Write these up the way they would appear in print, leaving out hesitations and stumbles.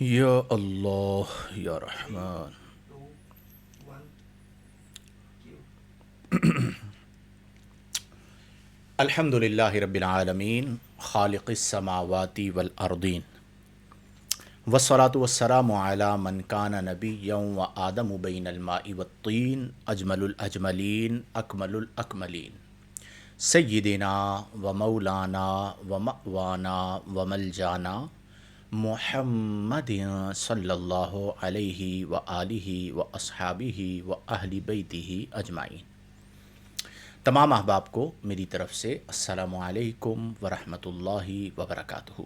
یا اللہ یا رحمان. الحمد للہ رب العالمین خالق السماوات والارضین والصلاة والسلام علی من کان نبیا و آدم بین الماء والطین اجمل الاجملین اکمل الاکملین سیدنا و مولانا و مأوانا و ملجانا محمد صلی اللہ علیہ و آلہ و اصحابہ و اہل بیتہ اجمعین. تمام احباب کو میری طرف سے السلام علیکم ورحمۃ اللہ وبرکاتہ.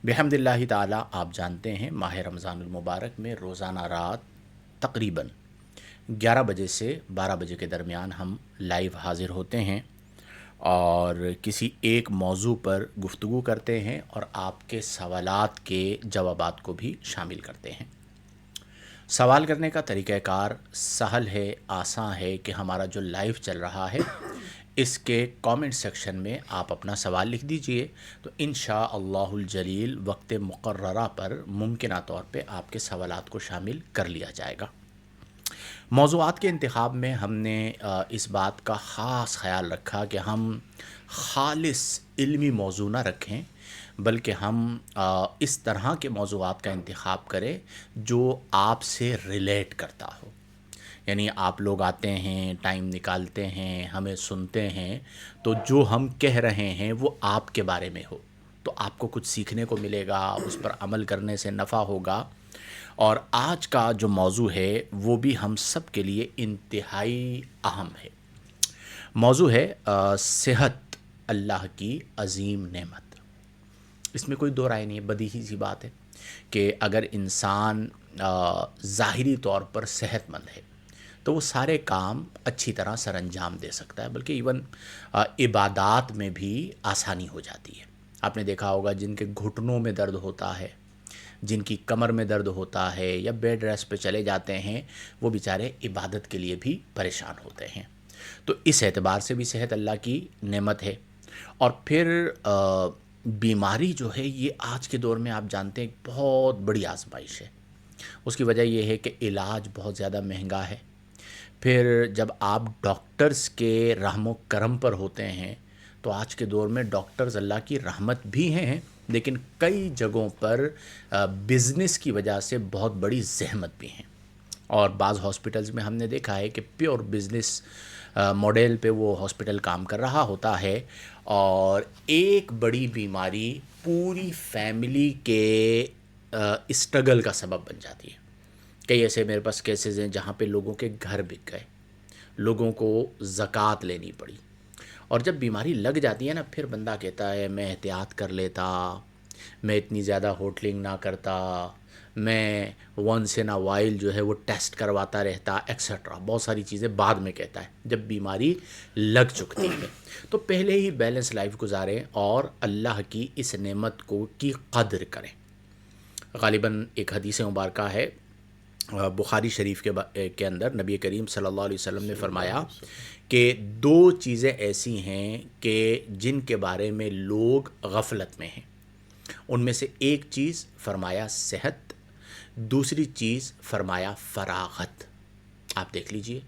بحمد اللہ تعالی آپ جانتے ہیں ماہ رمضان المبارک میں روزانہ رات تقریباً 11 بجے سے 12 بجے کے درمیان ہم لائیو حاضر ہوتے ہیں اور کسی ایک موضوع پر گفتگو کرتے ہیں اور آپ کے سوالات کے جوابات کو بھی شامل کرتے ہیں. سوال کرنے کا طریقہ کار سہل ہے، آسان ہے کہ ہمارا جو لائیو چل رہا ہے اس کے کامنٹ سیکشن میں آپ اپنا سوال لکھ دیجئے تو انشاءاللہ الجلیل وقت مقررہ پر ممکنہ طور پہ آپ کے سوالات کو شامل کر لیا جائے گا. موضوعات کے انتخاب میں ہم نے اس بات کا خاص خیال رکھا کہ ہم خالص علمی موضوع نہ رکھیں بلکہ ہم اس طرح کے موضوعات کا انتخاب کریں جو آپ سے ریلیٹ کرتا ہو. یعنی آپ لوگ آتے ہیں، ٹائم نکالتے ہیں، ہمیں سنتے ہیں، تو جو ہم کہہ رہے ہیں وہ آپ کے بارے میں ہو تو آپ کو کچھ سیکھنے کو ملے گا، اس پر عمل کرنے سے نفع ہوگا. اور آج کا جو موضوع ہے وہ بھی ہم سب کے لیے انتہائی اہم ہے. موضوع ہے صحت اللہ کی عظیم نعمت. اس میں کوئی دو رائے نہیں ہے، بدیہی سی بات ہے کہ اگر انسان ظاہری طور پر صحت مند ہے تو وہ سارے کام اچھی طرح سر انجام دے سکتا ہے، بلکہ ایون عبادات میں بھی آسانی ہو جاتی ہے. آپ نے دیکھا ہوگا جن کے گھٹنوں میں درد ہوتا ہے، جن کی کمر میں درد ہوتا ہے یا بیڈ ریسٹ پہ چلے جاتے ہیں، وہ بیچارے عبادت کے لیے بھی پریشان ہوتے ہیں. تو اس اعتبار سے بھی صحت اللہ کی نعمت ہے. اور پھر بیماری جو ہے یہ آج کے دور میں آپ جانتے ہیں ایک بہت بڑی آزمائش ہے. اس کی وجہ یہ ہے کہ علاج بہت زیادہ مہنگا ہے. پھر جب آپ ڈاکٹرز کے رحم و کرم پر ہوتے ہیں تو آج کے دور میں ڈاکٹرز اللہ کی رحمت بھی ہیں، لیکن کئی جگہوں پر بزنس کی وجہ سے بہت بڑی زحمت بھی ہیں. اور بعض ہاسپٹلز میں ہم نے دیکھا ہے کہ پیور بزنس ماڈل پہ وہ ہاسپٹل کام کر رہا ہوتا ہے اور ایک بڑی بیماری پوری فیملی کے اسٹرگل کا سبب بن جاتی ہے. کئی ایسے میرے پاس کیسز ہیں جہاں پہ لوگوں کے گھر بک گئے، لوگوں کو زکوٰۃ لینی پڑی. اور جب بیماری لگ جاتی ہے نا پھر بندہ کہتا ہے میں احتیاط کر لیتا، میں اتنی زیادہ ہوٹلنگ نہ کرتا، میں ونس ان اے وائل جو ہے وہ ٹیسٹ کرواتا رہتا ایکسیٹرا. بہت ساری چیزیں بعد میں کہتا ہے جب بیماری لگ چکتی ہے. تو پہلے ہی بیلنس لائف گزاریں اور اللہ کی اس نعمت کو کی قدر کریں. غالباً ایک حدیث مبارکہ ہے بخاری شریف کے اندر نبی کریم صلی اللہ علیہ وسلم نے فرمایا کہ دو چیزیں ایسی ہیں کہ جن کے بارے میں لوگ غفلت میں ہیں. ان میں سے ایک چیز فرمایا صحت، دوسری چیز فرمایا فراغت. آپ دیکھ لیجئے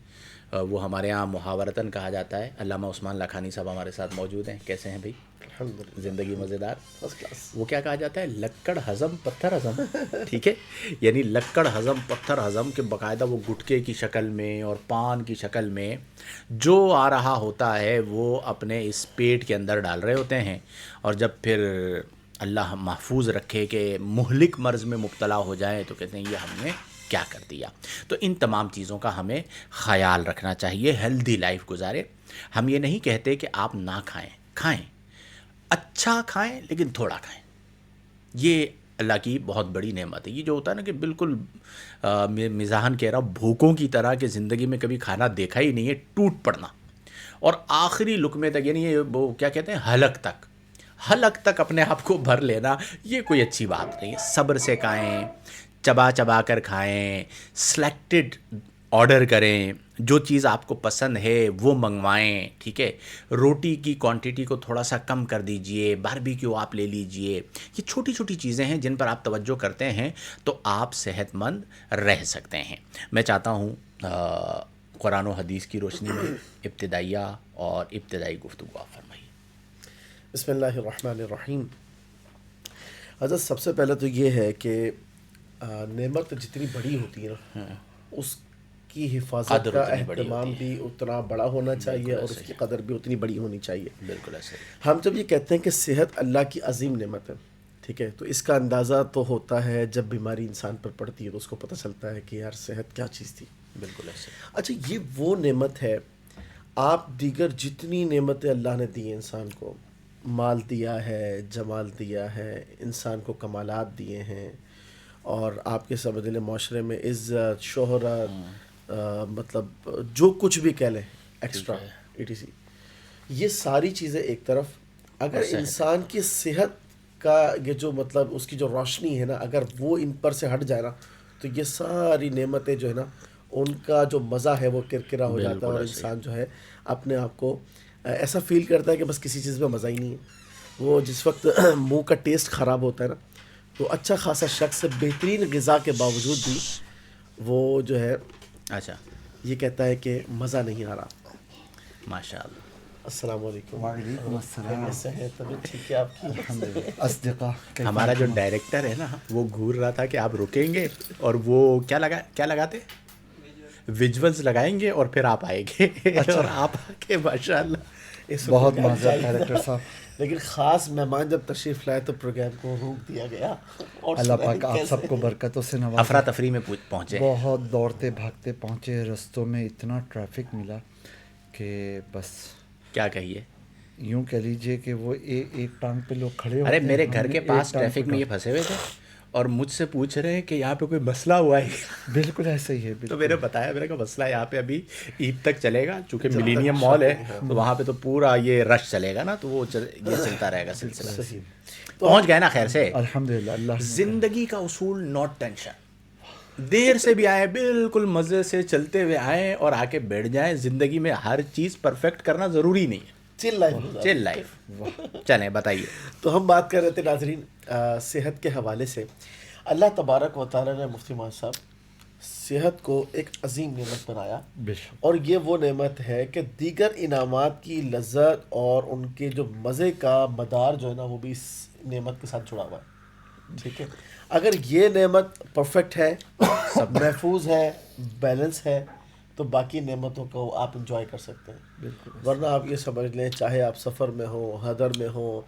وہ ہمارے ہاں محاورتاً کہا جاتا ہے. علامہ عثمان لاکھانی صاحب ہمارے ساتھ موجود ہیں. کیسے ہیں بھائی؟ زندگی مزیدار. وہ کیا کہا جاتا ہے؟ لکڑ ہضم پتھر ہضم. ٹھیک ہے، یعنی لکڑ ہضم پتھر ہضم کے باقاعدہ وہ گٹکے کی شکل میں اور پان کی شکل میں جو آ رہا ہوتا ہے وہ اپنے اس پیٹ کے اندر ڈال رہے ہوتے ہیں. اور جب پھر اللہ محفوظ رکھے کہ مہلک مرض میں مبتلا ہو جائے تو کہتے ہیں یہ ہم نے کیا کر دیا. تو ان تمام چیزوں کا ہمیں خیال رکھنا چاہیے، ہیلدی لائف گزارے. ہم یہ نہیں کہتے کہ آپ نہ کھائیں، کھائیں، اچھا کھائیں لیکن تھوڑا کھائیں. یہ اللہ کی بہت بڑی نعمت ہے. یہ جو ہوتا ہے نا کہ بالکل مزاحن کہہ رہا ہوں بھوکوں کی طرح کہ زندگی میں کبھی کھانا دیکھا ہی نہیں ہے، ٹوٹ پڑنا اور آخری لقمے تک، یعنی یہ وہ کیا کہتے ہیں حلق تک اپنے آپ کو بھر لینا، یہ کوئی اچھی بات نہیں ہے. صبر سے کھائیں، چبا چبا کر کھائیں، سلیکٹڈ آرڈر کریں. جو چیز آپ کو پسند ہے وہ منگوائیں، ٹھیک ہے، روٹی کی کوانٹٹی کو تھوڑا سا کم کر دیجئے، باربیکیو آپ لے لیجئے. یہ چھوٹی چھوٹی چیزیں ہیں جن پر آپ توجہ کرتے ہیں تو آپ صحت مند رہ سکتے ہیں. میں چاہتا ہوں قرآن و حدیث کی روشنی میں ابتدائیہ اور ابتدائی گفتگو آپ فرمائیے. بسم اللہ الرحمن الرحیم. حضرت سب سے پہلے تو یہ ہے کہ نعمت جتنی بڑی ہوتی ہے نا اس کی حفاظت قدر کا اتنی بڑی اہتمام ہوتی ہے. بھی اتنا بڑا ہونا چاہیے بالکل اور ایسے اس ہی. کی قدر بھی اتنی بڑی ہونی چاہیے. بالکل ایسے ہی. ہم جب یہ کہتے ہیں کہ صحت اللہ کی عظیم نعمت ہے، ٹھیک ہے، تو اس کا اندازہ تو ہوتا ہے جب بیماری انسان پر پڑتی ہے تو اس کو پتہ چلتا ہے کہ یار صحت کیا چیز تھی. بالکل ایسے ہی. اچھا، یہ وہ نعمت ہے. آپ دیگر جتنی نعمتیں اللہ نے دی ہیں انسان کو، مال دیا ہے، جمال دیا ہے، انسان کو کمالات دیے ہیں، اور آپ کے سمجھ لیں معاشرے میں عزت، شہرت، مطلب جو کچھ بھی کہہ لیں ایکسٹرا ہے. ETC، یہ ساری چیزیں ایک طرف. اگر اور صحت ایک انسان کی صحت کا یہ جو مطلب اس کی جو روشنی ہے نا، اگر وہ ان پر سے ہٹ جائے نا تو یہ ساری نعمتیں جو ہے نا ان کا جو مزہ ہے وہ کرکرا ہو جاتا ہے، بالکل اور ایسے ہی. انسان جو ہے اپنے آپ کو ایسا فیل کرتا ہے کہ بس کسی چیز میں مزہ ہی نہیں ہے. وہ جس وقت منہ کا ٹیسٹ خراب ہوتا ہے نا تو اچھا خاصا شخص بہترین غذا کے باوجود بھی وہ جو ہے اچھا. یہ کہتا ہے کہ مزہ نہیں آ رہا. ماشاء اللہ. السلام علیکم. وعلیکم السلام. کیسے ہیں؟ طبیعت ٹھیک ہے آپ کی؟ الحمدللہ. اصدقاء ہمارا جو ڈائریکٹر ہے نا وہ گھور رہا تھا کہ آپ رکیں گے اور وہ کیا لگاتے ویژولز لگائیں گے اور پھر آپ آئیں گے. اور آپ آ کے ماشاء اللہ اس بہت پروگرام معذرت چاہیے ڈائریکٹر تھا. صاحب. لیکن خاص مہمان جب تشریف لائے تو پروگرام کو روک دیا گیا. اور اللہ سنائیں پاک آپ کیسے سب کو برکتوں سے نوازے. افراتفری میں پہنچے. بہت دوڑتے بھاگتے پہنچے، رستوں میں اتنا ٹریفک ملا کہ بس کیا کہیے. یوں کہہ لیجئے کہ وہ ایک ٹانگ پہ لوگ کھڑے ہوتے ارے ہیں، میرے ہم گھر نے کے ایک پاس ٹانگ ٹریفک پہ میں یہ پھنسے ہوئے تھے اور مجھ سے پوچھ رہے ہیں کہ یہاں پہ کوئی مسئلہ ہوا ہے. بالکل ایسا ہی ہے. تو میں نے بتایا، میرے کا مسئلہ یہاں پہ ابھی عید تک چلے گا، چونکہ ملینیم مال ہے تو وہاں پہ تو پورا یہ رش چلے گا نا، تو وہ یہ چلتا رہے گا سلسلہ. صحیح. پہنچ گئے نا خیر سے. الحمدللہ. اللہ زندگی کا اصول نوٹ ٹینشن. دیر سے بھی آئیں، بالکل مزے سے چلتے ہوئے آئیں اور آ کے بیٹھ جائیں. زندگی میں ہر چیز پرفیکٹ کرنا ضروری نہیں ہے. چل لائف. چل لائف. چلیں بتائیے. تو ہم بات کر رہے تھے ناظرین صحت کے حوالے سے. اللہ تبارک و تعالیٰ نے مفتی محمد صاحب صحت کو ایک عظیم نعمت بنایا، بے شک. اور یہ وہ نعمت ہے کہ دیگر انعامات کی لذت اور ان کے جو مزے کا مدار جو ہے نا وہ بھی اس نعمت کے ساتھ جڑا ہوا ہے. ٹھیک ہے، اگر یہ نعمت پرفیکٹ ہے، سب محفوظ ہے، بیلنس ہے، تو باقی نعمتوں کو آپ انجوائے کر سکتے ہیں. بالکل. ورنہ آپ یہ سمجھ لیں چاہے آپ سفر میں ہوں، حضر میں ہوں،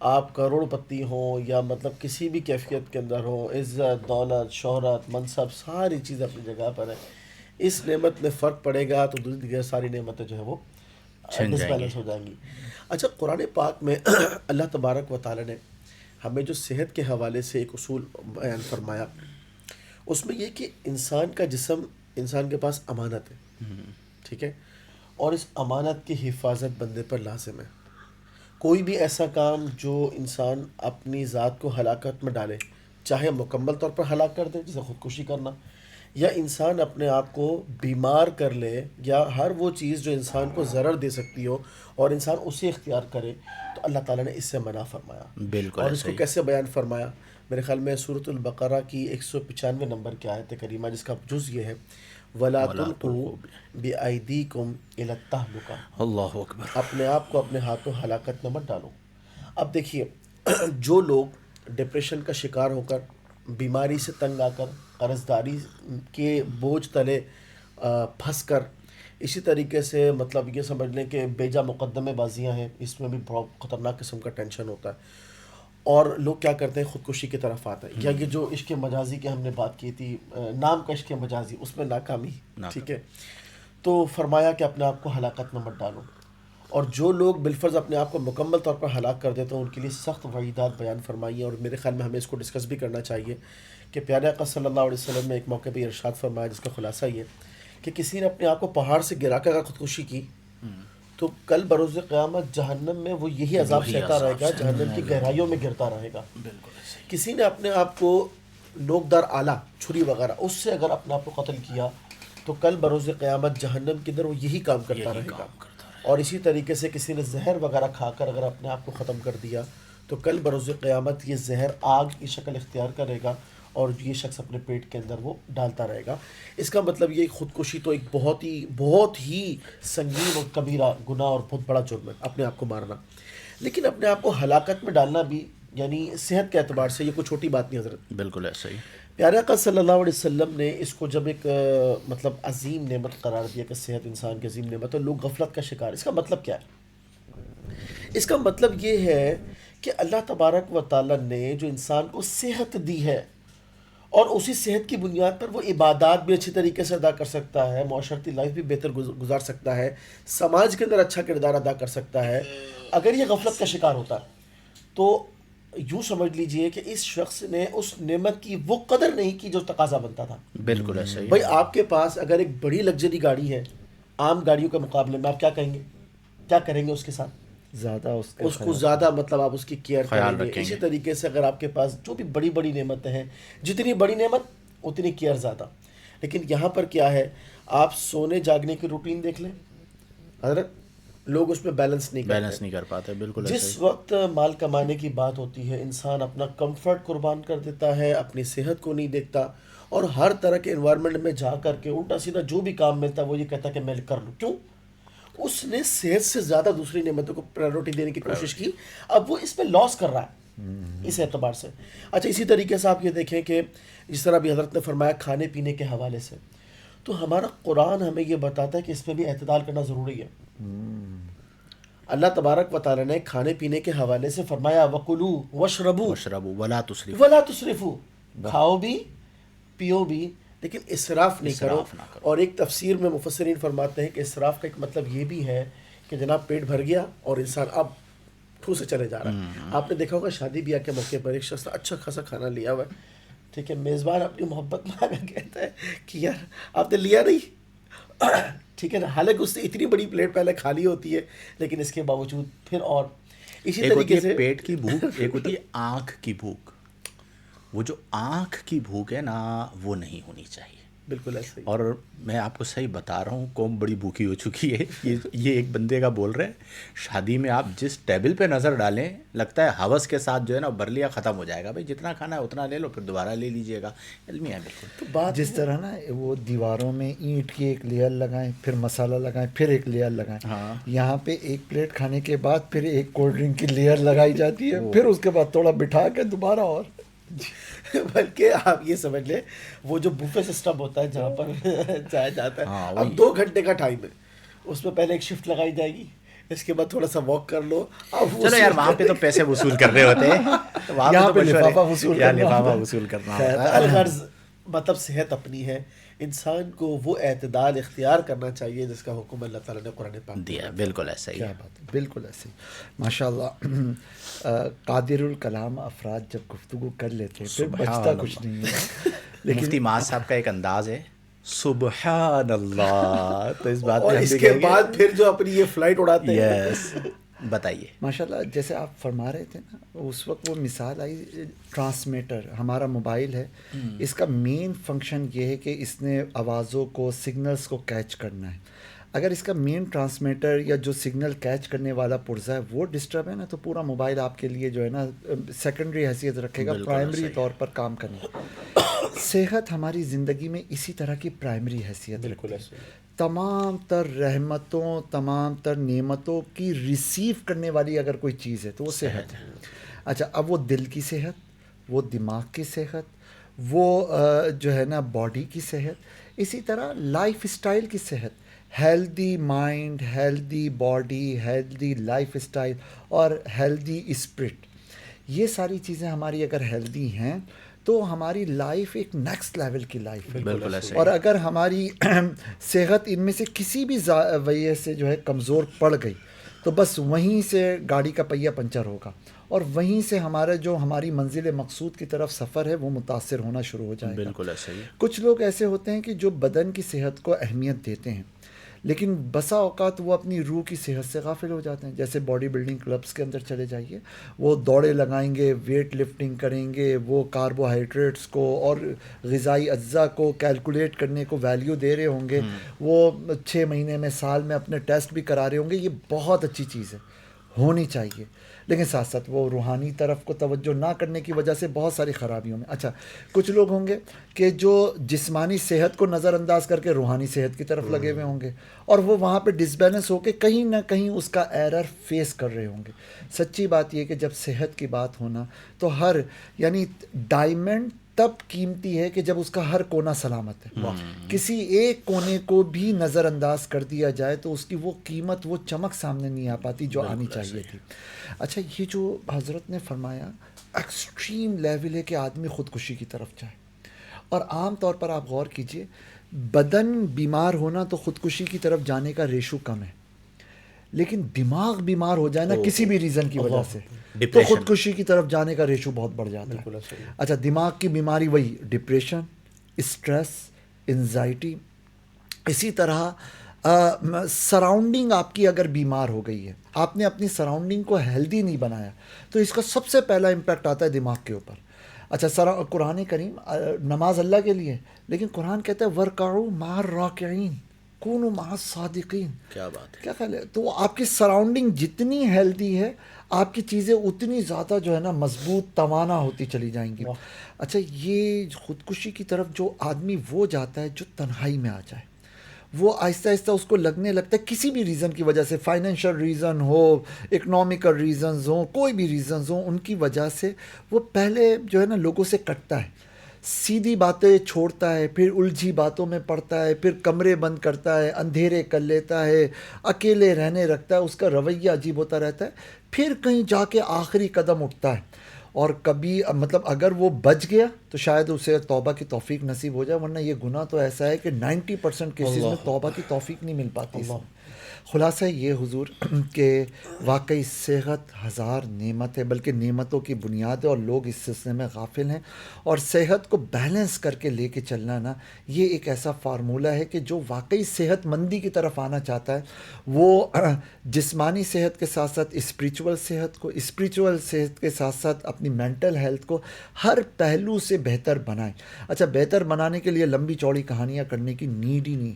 آپ کروڑ پتی ہوں یا مطلب کسی بھی کیفیت کے اندر ہوں، عزت، دولت، شہرت، منصب، ساری چیز اپنی جگہ پر ہے. اس نعمت میں فرق پڑے گا تو دیگر ساری نعمتیں جو ہیں وہ چھن ڈس جائیں گی. بیلنس ہو جائیں گی. اچھا، قرآن پاک میں اللہ تبارک و تعالیٰ نے ہمیں جو صحت کے حوالے سے ایک اصول بیان فرمایا، اس میں یہ کہ انسان کا جسم انسان کے پاس امانت ہے. ٹھیک ہے، اور اس امانت کی حفاظت بندے پر لازم ہے. کوئی بھی ایسا کام جو انسان اپنی ذات کو ہلاکت میں ڈالے، چاہے مکمل طور پر ہلاک کر دے جیسے خودکشی کرنا، یا انسان اپنے آپ کو بیمار کر لے، یا ہر وہ چیز جو انسان کو ضرر دے سکتی ہو اور انسان اسے اختیار کرے، تو اللہ تعالیٰ نے اس سے منع فرمایا. بالکل اور اس ایسا کو ہی. کیسے بیان فرمایا؟ میرے خیال میں سورۃ البقرہ کی 195 نمبر کی آیت کریمہ جس کا جز یہ ہے وَلَا تُلْقُوا بِأَيْدِيكُمْ إِلَى التَّهْلُكَةِ. اللہ اکبر. اپنے آپ کو اپنے ہاتھوں ہلاکت میں مت ڈالو. اب دیکھیے، جو لوگ ڈپریشن کا شکار ہو کر، بیماری سے تنگ آ کر، قرض داری کے بوجھ تلے پھنس کر، اسی طریقے سے مطلب یہ سمجھ لیں کہ بیجا مقدمے بازیاں ہیں، اس میں بھی بہت خطرناک قسم کا ٹینشن ہوتا ہے، اور لوگ کیا کرتے ہیں خودکشی کی طرف آتا ہے. یا یہ جو عشق مجازی کی ہم نے بات کی تھی، نام کا عشق مجازی، اس میں ناکامی. ٹھیک ہے، تو فرمایا کہ اپنے آپ کو ہلاکت میں مت ڈالو. اور جو لوگ بالفرض اپنے آپ کو مکمل طور پر ہلاک کر دیتے ہیں ان کے لیے سخت وعیدات بیان فرمائی ہیں. اور میرے خیال میں ہمیں اس کو ڈسکس بھی کرنا چاہیے کہ پیارے آقا صلی اللہ علیہ وسلم نے ایک موقع پہ ارشاد فرمایا جس کا خلاصہ یہ کہ کسی نے اپنے آپ کو پہاڑ سے گرا کر اگر خودکشی کی تو کل بروز قیامت جہنم میں وہ یہی عذاب سہتا رہے گا، جہنم کی گہرائیوں میں گرتا رہے گا. کسی نے اپنے آپ کو نوکدار آلہ، چھری وغیرہ، اس سے اگر اپنے آپ کو قتل کیا تو کل بروز قیامت جہنم کے اندر وہ یہی کام کرتا رہے گا. اور اسی طریقے سے کسی نے زہر وغیرہ کھا کر اگر اپنے آپ کو ختم کر دیا تو کل بروز قیامت یہ زہر آگ کی شکل اختیار کرے گا اور یہ شخص اپنے پیٹ کے اندر وہ ڈالتا رہے گا. اس کا مطلب یہ خودکشی تو ایک بہت ہی سنگین اور کبیرہ گناہ اور بہت بڑا جرم ہے اپنے آپ کو مارنا. لیکن اپنے آپ کو ہلاکت میں ڈالنا بھی یعنی صحت کے اعتبار سے یہ کوئی چھوٹی بات نہیں حضرت. بالکل ایسا ہی. پیارے آقا صلی اللہ علیہ وسلم نے اس کو جب ایک مطلب عظیم نعمت قرار دیا کہ صحت انسان کی عظیم نعمت ہے، لوگ غفلت کا شکار. اس کا مطلب کیا ہے؟ اس کا مطلب یہ ہے کہ اللہ تبارک و تعالیٰ نے جو انسان کو صحت دی ہے اور اسی صحت کی بنیاد پر وہ عبادات بھی اچھی طریقے سے ادا کر سکتا ہے، معاشرتی لائف بھی بہتر گزار سکتا ہے، سماج کے اندر اچھا کردار ادا کر سکتا ہے. اگر یہ غفلت کا شکار ہوتا تو یوں سمجھ لیجئے کہ اس شخص نے اس نعمت کی وہ قدر نہیں کی جو تقاضا بنتا تھا. بالکل ایسا ہی. بھائی آپ کے پاس اگر ایک بڑی لگژری گاڑی ہے عام گاڑیوں کے مقابلے میں، آپ کیا کہیں گے؟ کیا کریں گے اس کے ساتھ؟ زیادہ اس کو زیادہ مطلب آپ اس کی کیئر کریں گے. رکھیں اسی گے. طریقے سے اگر آپ کے پاس جو بھی بڑی بڑی نعمتیں ہیں، جتنی بڑی نعمت اتنی کیئر زیادہ. لیکن یہاں پر کیا ہے، آپ سونے جاگنے کی روٹین دیکھ لیں حضرت، لوگ اس میں بیلنس نہیں کر پاتے. بالکل جس وقت مال کمانے کی بات ہوتی ہے انسان اپنا کمفرٹ قربان کر دیتا ہے، اپنی صحت کو نہیں دیکھتا اور ہر طرح کے انوائرمنٹ میں جا کر کے الٹا سیدھا جو بھی کام ملتا ہے وہ یہ کہتا ہے کہ میں کر لوں. کیوں؟ اس نے صحت سے زیادہ دوسری نعمتوں کو پرائیورٹی دینے کی کوشش کی. اب وہ اس میں لاس کر رہا ہے اس اعتبار سے. اچھا اسی طریقے سے آپ یہ دیکھیں کہ جس طرح بھی حضرت نے فرمایا کھانے پینے کے حوالے سے، تو ہمارا قرآن ہمیں یہ بتاتا ہے کہ اس میں بھی اعتدال کرنا ضروری ہے. اللہ تبارک و تعالیٰ نے کھانے پینے کے حوالے سے فرمایا وَقُلُوا وَاشْرَبُوا ولا تصرف. وَلَا تُسْرِفُوا، کھاؤ بھی پیو بھی لیکن اسراف نہیں کرو. اور ایک تفسیر میں مفسرین فرماتے ہیں کہ اسراف کا ایک مطلب یہ بھی ہے کہ جناب پیٹ بھر گیا اور انسان اب ٹھوس سے چلے جا رہا ہے. آپ نے دیکھا ہوگا شادی بیاہ کے موقع پر ایک شخص اچھا خاصا کھانا لیا ہوا ہے، ٹھیک ہے، میزبان اپنی محبت میں آ کر کہتا ہے کہ یار آپ نے لیا نہیں، ٹھیک ہے نا، حالانکہ اس نے اتنی بڑی پلیٹ پہلے کھا لی ہوتی ہے لیکن اس کے باوجود پھر. اور اسی طریقے سے پیٹ کی بھوک، ایک ہوتی ہے آنکھ کی بھوک. وہ جو آنکھ کی بھوک ہے نا وہ نہیں ہونی چاہیے. بالکل ایسا ہی. اور میں آپ کو صحیح بتا رہا ہوں، قوم بڑی بھوکی ہو چکی ہے. یہ ایک بندے کا بول رہے ہیں شادی میں آپ جس ٹیبل پہ نظر ڈالیں لگتا ہے ہوس کے ساتھ جو ہے نا بھر لیا ختم ہو جائے گا. بھائی جتنا کھانا ہے اتنا لے لو پھر دوبارہ لے لیجئے گا. علمی ہے بالکل. تو بات جس طرح نا وہ دیواروں میں اینٹ کی ایک لیئر لگائیں، پھر مسالہ لگائیں، پھر ایک لیئر لگائیں. یہاں پہ ایک پلیٹ کھانے کے بعد پھر ایک کولڈ ڈرنک کی لیئر لگائی جاتی ہے، پھر اس کے بعد تھوڑا بٹھا کے دوبارہ. اور بلکہ آپ یہ سمجھ لیں وہ جو بوفے سسٹم ہوتا ہے جہاں پر جایا جاتا ہے، اب 2 گھنٹے کا ٹائم ہے، اس میں پہلے ایک شفٹ لگائی جائے گی، اس کے بعد تھوڑا سا واک کر لو. چلو یار وہاں پہ تو پیسے وصول کر رہے ہوتے ہیں، یہاں پہ لفافہ وصول کرنا ہوتا ہے. الغرض مطلب صحت اپنی ہے، انسان کو وہ اعتدال اختیار کرنا چاہیے جس کا حکم اللہ تعالیٰ نے قرآن پاک میں دیا. بالکل ایسا ہی. کیا بات ہے، بالکل ایسے ہی. ماشاء اللہ قادر الکلام افراد جب گفتگو کر لیتے ہیں پھر بچتا کچھ نہیں ہے. لیکن مفتی معاذ صاحب کا ایک انداز ہے سبحان اللہ، تو اس بات اور میں اس کے بعد پھر جو اپنی یہ فلائٹ اڑاتے ہیں. یس بتائیے. ماشاء اللہ جیسے آپ فرما رہے تھے نا، اس وقت وہ مثال آئی ٹرانسمیٹر. ہمارا موبائل ہے، اس کا مین فنکشن یہ ہے کہ اس نے آوازوں کو، سگنلز کو کیچ کرنا ہے. اگر اس کا مین ٹرانسمیٹر یا جو سگنل کیچ کرنے والا پرزہ ہے وہ ڈسٹرب ہے نا، تو پورا موبائل آپ کے لیے جو ہے نا سیکنڈری حیثیت رکھے گا، پرائمری طور پر کام کرنے. صحت ہماری زندگی میں اسی طرح کی پرائمری حیثیت. بالکل ایسے. تمام تر رحمتوں، تمام تر نعمتوں کی ریسیو کرنے والی اگر کوئی چیز ہے تو وہ صحت ہے. اچھا اب وہ دل کی صحت، وہ دماغ کی صحت، وہ جو ہے نا باڈی کی صحت، اسی طرح لائف اسٹائل کی صحت، healthy mind, healthy body, healthy life style اور ہیلدی اسپرٹ. یہ ساری چیزیں ہماری اگر ہیلدی ہیں تو ہماری لائف ایک نیکسٹ لیول کی لائف ہے. بالکل ایسے. اور اگر ہماری صحت ان میں سے کسی بھی وجہ سے جو ہے کمزور پڑ گئی تو بس وہیں سے گاڑی کا پہیہ پنچر ہوگا اور وہیں سے ہمارا جو ہماری منزل مقصود کی طرف سفر ہے وہ متاثر ہونا شروع ہو جائے گا. بالکل ایسے ہی. کچھ لوگ ایسے ہوتے ہیں کہ جو بدن کی صحت کو اہمیت دیتے ہیں لیکن بسا اوقات وہ اپنی روح کی صحت سے غافل ہو جاتے ہیں. جیسے باڈی بلڈنگ کلبس کے اندر چلے جائیے, وہ دوڑے لگائیں گے, ویٹ لفٹنگ کریں گے, وہ کاربوہائیڈریٹس کو اور غذائی اجزاء کو کیلکولیٹ کرنے کو ویلیو دے رہے ہوں گے, وہ 6 مہینے میں سال میں اپنے ٹیسٹ بھی کرا رہے ہوں گے. یہ بہت اچھی چیز ہے, ہونی چاہیے, لیکن ساتھ ساتھ وہ روحانی طرف کو توجہ نہ کرنے کی وجہ سے بہت ساری خرابیوں میں. اچھا, کچھ لوگ ہوں گے کہ جو جسمانی صحت کو نظر انداز کر کے روحانی صحت کی طرف لگے ہوئے ہوں گے, اور وہ وہاں پہ ڈس بیلنس ہو کے کہیں نہ کہیں اس کا ایرر فیس کر رہے ہوں گے. سچی بات یہ کہ جب صحت کی بات ہونا تو یعنی ڈائمنڈ تب قیمتی ہے کہ جب اس کا ہر کونا سلامت ہے. کسی ایک کونے کو بھی نظر انداز کر دیا جائے تو اس کی وہ قیمت, وہ چمک سامنے نہیں آ پاتی جو آنی چاہیے تھی. اچھا, یہ جو حضرت نے فرمایا ایکسٹریم لیول ہے کہ آدمی خودکشی کی طرف جائے, اور عام طور پر آپ غور کیجئے بدن بیمار ہونا تو خودکشی کی طرف جانے کا ریشو کم ہے, لیکن دماغ بیمار ہو جائے نا کسی بھی ریزن کی وجہ سے تو خودکشی کی طرف جانے کا ریشو بہت بڑھ جاتا ہے. اچھا, دماغ کی بیماری وہی ڈپریشن, اسٹریس, انزائٹی. اسی طرح سراؤنڈنگ آپ کی اگر بیمار ہو گئی ہے, آپ نے اپنی سراؤنڈنگ کو ہیلدی نہیں بنایا, تو اس کا سب سے پہلا امپیکٹ آتا ہے دماغ کے اوپر. اچھا, قرآن کریم نماز اللہ کے لیے, لیکن قرآن کہتا ہے ورکعوا مع الراکعین کونوا مع الصادقین. کیا بات ہے, کیا خیال ہے؟ تو آپ کی سراؤنڈنگ جتنی ہیلدی ہے آپ کی چیزیں اتنی زیادہ جو ہے نا مضبوط توانا ہوتی چلی جائیں گی. اچھا, یہ خودکشی کی طرف جو آدمی وہ جاتا ہے جو تنہائی میں آ جائے, وہ آہستہ آہستہ اس کو لگنے لگتا ہے کسی بھی ریزن کی وجہ سے, فائنینشیل ریزن ہو, اکنامیکل ریزنز ہوں, کوئی بھی ریزنز ہوں, ان کی وجہ سے وہ پہلے جو ہے نا لوگوں سے کٹتا ہے, سیدھی باتیں چھوڑتا ہے, پھر الجھی باتوں میں پڑتا ہے, پھر کمرے بند کرتا ہے, اندھیرے کر لیتا ہے, اکیلے رہنے رکھتا ہے, اس کا رویہ عجیب ہوتا رہتا ہے, پھر کہیں جا کے آخری قدم اٹھتا ہے. اور کبھی مطلب اگر وہ بچ گیا تو شاید اسے توبہ کی توفیق نصیب ہو جائے, ورنہ یہ گناہ تو ایسا ہے کہ 90% کیسز میں توبہ کی توفیق نہیں مل پاتی. خلاصہ یہ حضور کہ واقعی صحت ہزار نعمت ہے, بلکہ نعمتوں کی بنیاد ہے, اور لوگ اس سلسلے میں غافل ہیں. اور صحت کو بیلنس کر کے لے کے چلنا نا, یہ ایک ایسا فارمولہ ہے کہ جو واقعی صحت مندی کی طرف آنا چاہتا ہے وہ جسمانی صحت کے ساتھ ساتھ اسپریچول صحت کو, اسپریچول صحت کے ساتھ ساتھ اپنی مینٹل ہیلتھ کو ہر پہلو سے بہتر بنائیں. اچھا, بہتر بنانے کے لیے لمبی چوڑی کہانیاں کرنے کی نیڈ ہی نہیں,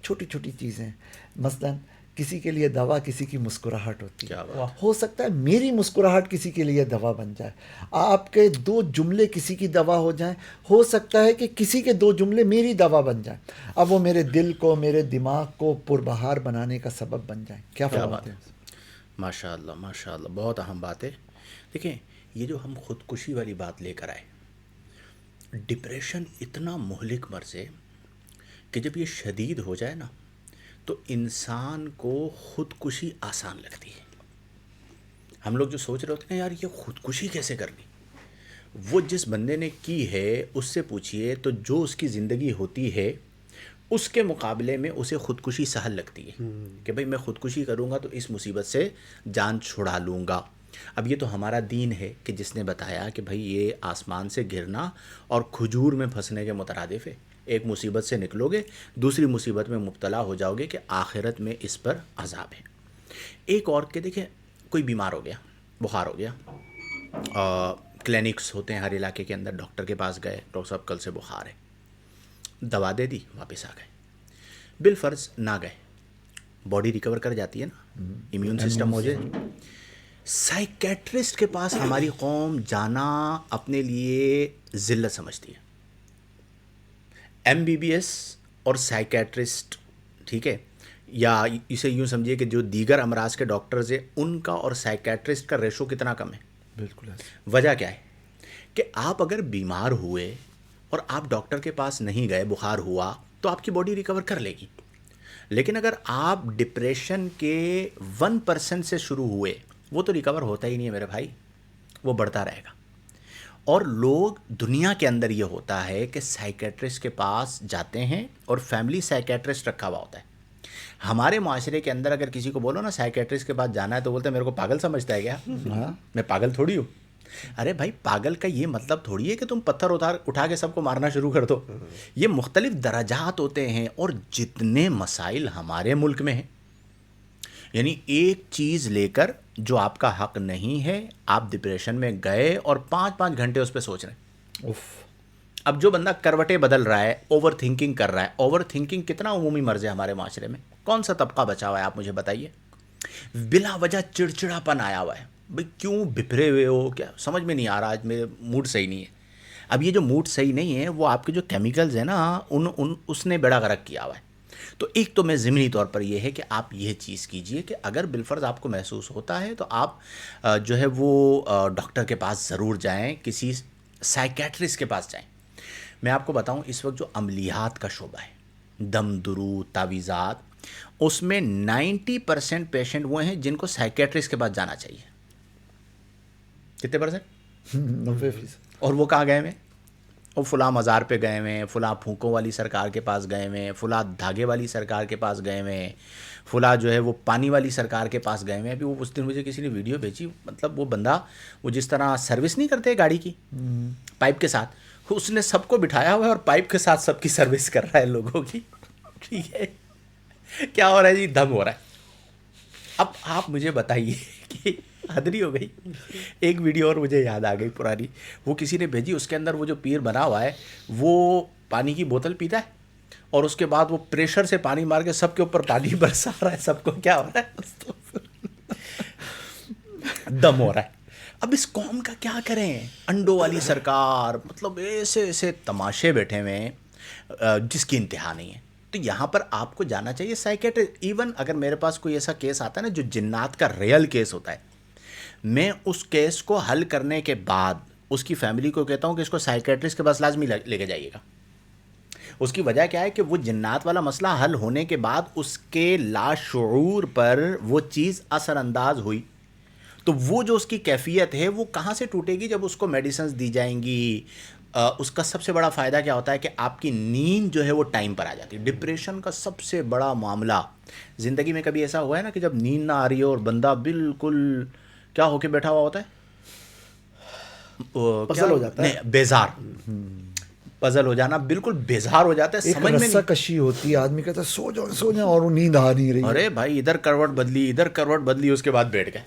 چھوٹی چھوٹی چیزیں. مثلاً کسی کے لیے دوا کسی کی مسکراہٹ ہوتی ہے, ہو سکتا ہے میری مسکراہٹ کسی کے لیے دوا بن جائے, آپ کے 2 جملے کسی کی دوا ہو جائیں, ہو سکتا ہے کہ کسی کے 2 جملے میری دوا بن جائیں, اب وہ میرے دل کو, میرے دماغ کو پربہار بنانے کا سبب بن جائیں. کیا بات ہے, ماشاء اللہ ماشاء اللہ, بہت اہم بات ہے. دیکھیں, یہ جو ہم خودکشی والی بات لے کر آئے, ڈپریشن اتنا مہلک مرض ہے کہ جب یہ شدید ہو جائے نا تو انسان کو خودکشی آسان لگتی ہے. ہم لوگ جو سوچ رہے ہوتے ہیں یار یہ خودکشی کیسے کرنی, وہ جس بندے نے کی ہے اس سے پوچھئے تو جو اس کی زندگی ہوتی ہے اس کے مقابلے میں اسے خودکشی سہل لگتی ہے کہ بھئی میں خودکشی کروں گا تو اس مصیبت سے جان چھڑا لوں گا. اب یہ تو ہمارا دین ہے کہ جس نے بتایا کہ بھئی یہ آسمان سے گرنا اور کھجور میں پھنسنے کے مترادف ہے, ایک مصیبت سے نکلو گے دوسری مصیبت میں مبتلا ہو جاؤ گے کہ آخرت میں اس پر عذاب ہے. ایک اور کہ دیکھیں, کوئی بیمار ہو گیا, بخار ہو گیا, کلینکس ہوتے ہیں ہر علاقے کے اندر, ڈاکٹر کے پاس گئے, ڈاکٹر صاحب کل سے بخار ہے, دوا دے دی, واپس آ گئے. بالفرض نہ گئے, باڈی ریکور کر جاتی ہے نا, امیون سسٹم ہو جائے. سائیکیٹرسٹ کے پاس ہماری قوم جانا اپنے لیے ذلت سمجھتی ہے. ایم بی بی ایس اور سائیکیٹرسٹ, ٹھیک ہے, یا اسے یوں سمجھیے کہ جو دیگر امراض کے ڈاکٹرز ہیں ان کا اور سائیکیٹرسٹ کا ریشو کتنا کم ہے. بالکل. وجہ کیا ہے کہ آپ اگر بیمار ہوئے اور آپ ڈاکٹر کے پاس نہیں گئے, بخار ہوا تو آپ کی باڈی ریکور کر لے گی, لیکن اگر آپ ڈپریشن کے 1% سے شروع ہوئے وہ تو ریکور ہوتا ہی نہیں ہے میرے بھائی, وہ بڑھتا رہے گا. اور لوگ دنیا کے اندر یہ ہوتا ہے کہ سائیکیٹرسٹ کے پاس جاتے ہیں اور فیملی سائیکیٹرسٹ رکھا ہوا ہوتا ہے. ہمارے معاشرے کے اندر اگر کسی کو بولو نا سائیکیٹرسٹ کے پاس جانا ہے تو بولتے ہیں میرے کو پاگل سمجھتا ہے کیا, میں پاگل تھوڑی ہوں. ارے بھائی پاگل کا یہ مطلب تھوڑی ہے کہ تم پتھر اٹھا کے سب کو مارنا شروع کر دو. یہ مختلف درجات ہوتے ہیں. اور جتنے مسائل ہمارے ملک میں ہیں، یعنی ایک چیز لے کر جو آپ کا حق نہیں ہے، آپ ڈپریشن میں گئے اور 5 گھنٹے اس پہ سوچ رہے ہیں. اف. اب جو بندہ کروٹیں بدل رہا ہے، اوور تھنکنگ کر رہا ہے. اوور تھنکنگ کتنا عمومی مرض ہے ہمارے معاشرے میں؟ کون سا طبقہ بچا ہوا ہے آپ مجھے بتائیے؟ بلا وجہ چڑچڑاپن آیا ہوا ہے. بھئی کیوں بپھرے ہوئے ہو؟ کیا سمجھ میں نہیں آ رہا، آج میرے موڈ صحیح نہیں ہے. اب یہ جو موڈ صحیح نہیں ہے وہ آپ کے جو کیمیکلز ہیں نا اس نے بیڑا غرق کیا ہوا ہے. تو ایک تو میں ضمنی طور پر یہ ہے کہ آپ یہ چیز کیجئے کہ اگر بالفرض آپ کو محسوس ہوتا ہے تو آپ جو ہے وہ ڈاکٹر کے پاس ضرور جائیں، کسی سائیکیٹرسٹ کے پاس جائیں. میں آپ کو بتاؤں اس وقت جو عملیات کا شعبہ ہے، دم درود تعویذات، اس میں 90% پیشنٹ وہ ہیں جن کو سائیکیٹرسٹ کے پاس جانا چاہیے. کتنے پرسنٹ؟ 90%. اور وہ کہاں گئے ہوئے؟ وہ فلاں مزار پہ گئے ہوئے ہیں، فلاں پھونکوں والی سرکار کے پاس گئے ہوئے ہیں، فلاں دھاگے والی سرکار کے پاس گئے ہوئے ہیں، فلاں جو ہے وہ پانی والی سرکار کے پاس گئے ہوئے ہیں. ابھی وہ اس دن مجھے کسی نے ویڈیو بھیجی، مطلب وہ بندہ وہ جس طرح سروس نہیں کرتے گاڑی کی پائپ کے ساتھ، اس نے سب کو بٹھایا ہوا ہے اور پائپ کے ساتھ سب کی سروس کر رہا ہے لوگوں کی. ٹھیک ہے، کیا ہو رہا ہے جی؟ دم ہو رہا ہے. اب آپ مجھے بتائیے کہ حدری ہو گئی. ایک ویڈیو اور مجھے یاد آ گئی پرانی، وہ کسی نے بھیجی. اس کے اندر وہ جو پیر بنا ہوا ہے وہ پانی کی بوتل پیتا ہے اور اس کے بعد وہ پریشر سے پانی مار کے سب کے اوپر پانی برسا رہا ہے. سب کو کیا ہو رہا ہے؟ دم ہو رہا ہے. اب اس قوم کا کیا کریں؟ انڈوں والی سرکار، مطلب ایسے ایسے تماشے بیٹھے ہوئے ہیں جس کی انتہا نہیں ہے. تو یہاں پر آپ کو جانا چاہیے سائیکیٹرسٹ. ایون اگر میرے پاس کوئی ایسا کیس آتا ہے نا جو جنات کا ریئل کیس ہوتا ہے، میں اس کیس کو حل کرنے کے بعد اس کی فیملی کو کہتا ہوں کہ اس کو سائیکیٹرسٹ کے پاس لازمی لے کے جائیے گا. اس کی وجہ کیا ہے کہ وہ جنات والا مسئلہ حل ہونے کے بعد اس کے لاشعور پر وہ چیز اثر انداز ہوئی، تو وہ جو اس کی کیفیت ہے وہ کہاں سے ٹوٹے گی؟ جب اس کو میڈیسنز دی جائیں گی. اس کا سب سے بڑا فائدہ کیا ہوتا ہے کہ آپ کی نیند جو ہے وہ ٹائم پر آ جاتی ہے. ڈپریشن کا سب سے بڑا معاملہ زندگی میں کبھی ایسا ہوا ہے نا کہ جب نیند نہ آ رہی ہو اور بندہ بالکل کیا ہو کے بیٹھا ہوا ہوتا ہے؟ پزل ہو جاتا ہے، بیزار. پزل ہو جانا، بالکل بیزار ہو جاتا ہے، ایک سمجھ میں رسہ نہیں. کشی ہوتی ہے، آدمی کہتا ہے سو جاؤ اور وہ نیند آ نہیں رہی. ارے بھائی ادھر کروٹ بدلی ادھر کروٹ بدلی، اس کے بعد بیٹھ گئے.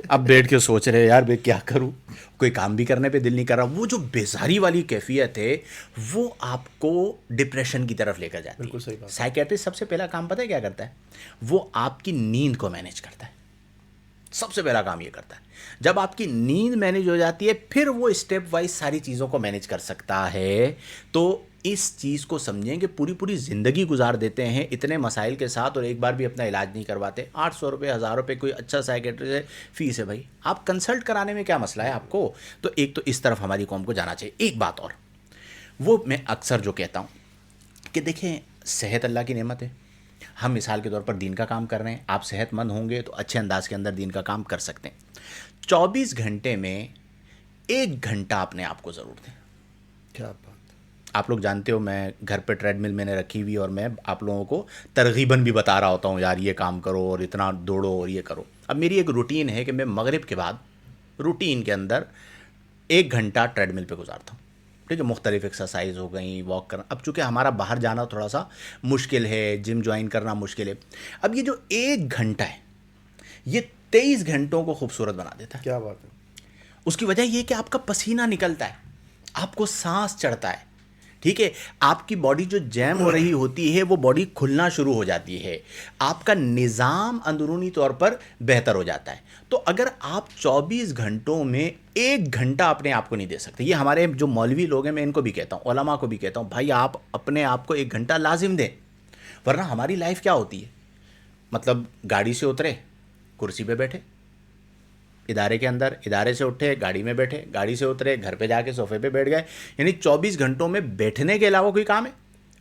اب بیٹھ کے سوچ رہے یار میں کیا کروں، کوئی کام بھی کرنے پہ دل نہیں کر رہا. وہ جو بیزاری والی کیفیت ہے وہ آپ کو ڈپریشن کی طرف لے کر جاتی ہے. بالکل صحیح بات. سائیکیٹرسٹ سب سے پہلا کام پتہ ہے کیا کرتا ہے؟ وہ آپ کی نیند کو مینیج کرتا ہے. سب سے پہلا کام یہ کرتا ہے. جب آپ کی نیند مینیج ہو جاتی ہے پھر وہ اسٹیپ وائز ساری چیزوں کو مینیج کر سکتا ہے. تو اس چیز کو سمجھیں کہ پوری زندگی گزار دیتے ہیں اتنے مسائل کے ساتھ اور ایک بار بھی اپنا علاج نہیں کرواتے. 800 روپے 1000 روپے کوئی اچھا سائیکیٹرسٹ ہے فیس ہے بھائی، آپ کنسلٹ کرانے میں کیا مسئلہ ہے آپ کو؟ تو ایک تو اس طرف ہماری قوم کو جانا چاہیے. ایک بات اور، وہ میں اکثر جو کہتا ہوں کہ دیکھیں صحت اللہ کی نعمت ہے. ہم مثال کے طور پر دین کا کام کر رہے ہیں، آپ صحت مند ہوں گے تو اچھے انداز کے اندر دین کا کام کر سکتے ہیں. 24 گھنٹے میں 1 گھنٹہ اپنے آپ کو ضرور دیں. کیا بات. آپ لوگ جانتے ہو میں گھر پہ ٹریڈ مل میں نے رکھی ہوئی اور میں آپ لوگوں کو ترغیباً بھی بتا رہا ہوتا ہوں یار یہ کام کرو اور اتنا دوڑو اور یہ کرو. اب میری ایک روٹین ہے کہ میں مغرب کے بعد روٹین کے اندر 1 گھنٹہ ٹریڈ مل پہ گزارتا ہوں. ٹھیک ہے، مختلف ایکسرسائز ہو گئیں، واک کرنا. اب چونکہ ہمارا باہر جانا تھوڑا سا مشکل ہے، جم جوائن کرنا مشکل ہے. اب یہ جو 1 گھنٹہ ہے یہ 23 گھنٹوں کو خوبصورت بنا دیتا ہے. کیا بات ہے. اس کی وجہ یہ کہ آپ کا پسینہ نکلتا ہے، آپ کو سانس چڑھتا ہے. ٹھیک ہے، آپ کی باڈی جو جیم ہو رہی ہوتی ہے وہ باڈی کھلنا شروع ہو جاتی ہے، آپ کا نظام اندرونی طور پر بہتر ہو جاتا ہے. تو اگر آپ 24 گھنٹوں میں 1 گھنٹہ اپنے آپ کو نہیں دے سکتے، یہ ہمارے جو مولوی لوگ ہیں میں ان کو بھی کہتا ہوں، علماء کو بھی کہتا ہوں، بھائی آپ اپنے آپ کو 1 گھنٹہ لازم دیں. ورنہ ہماری لائف کیا ہوتی ہے؟ مطلب گاڑی سے اترے کرسی پہ بیٹھے، ادارے کے اندر، ادارے سے اٹھے گاڑی میں بیٹھے، گاڑی سے اترے گھر پہ جا کے صوفے پہ بیٹھ گئے. یعنی 24 گھنٹوں میں بیٹھنے کے علاوہ کوئی کام ہے؟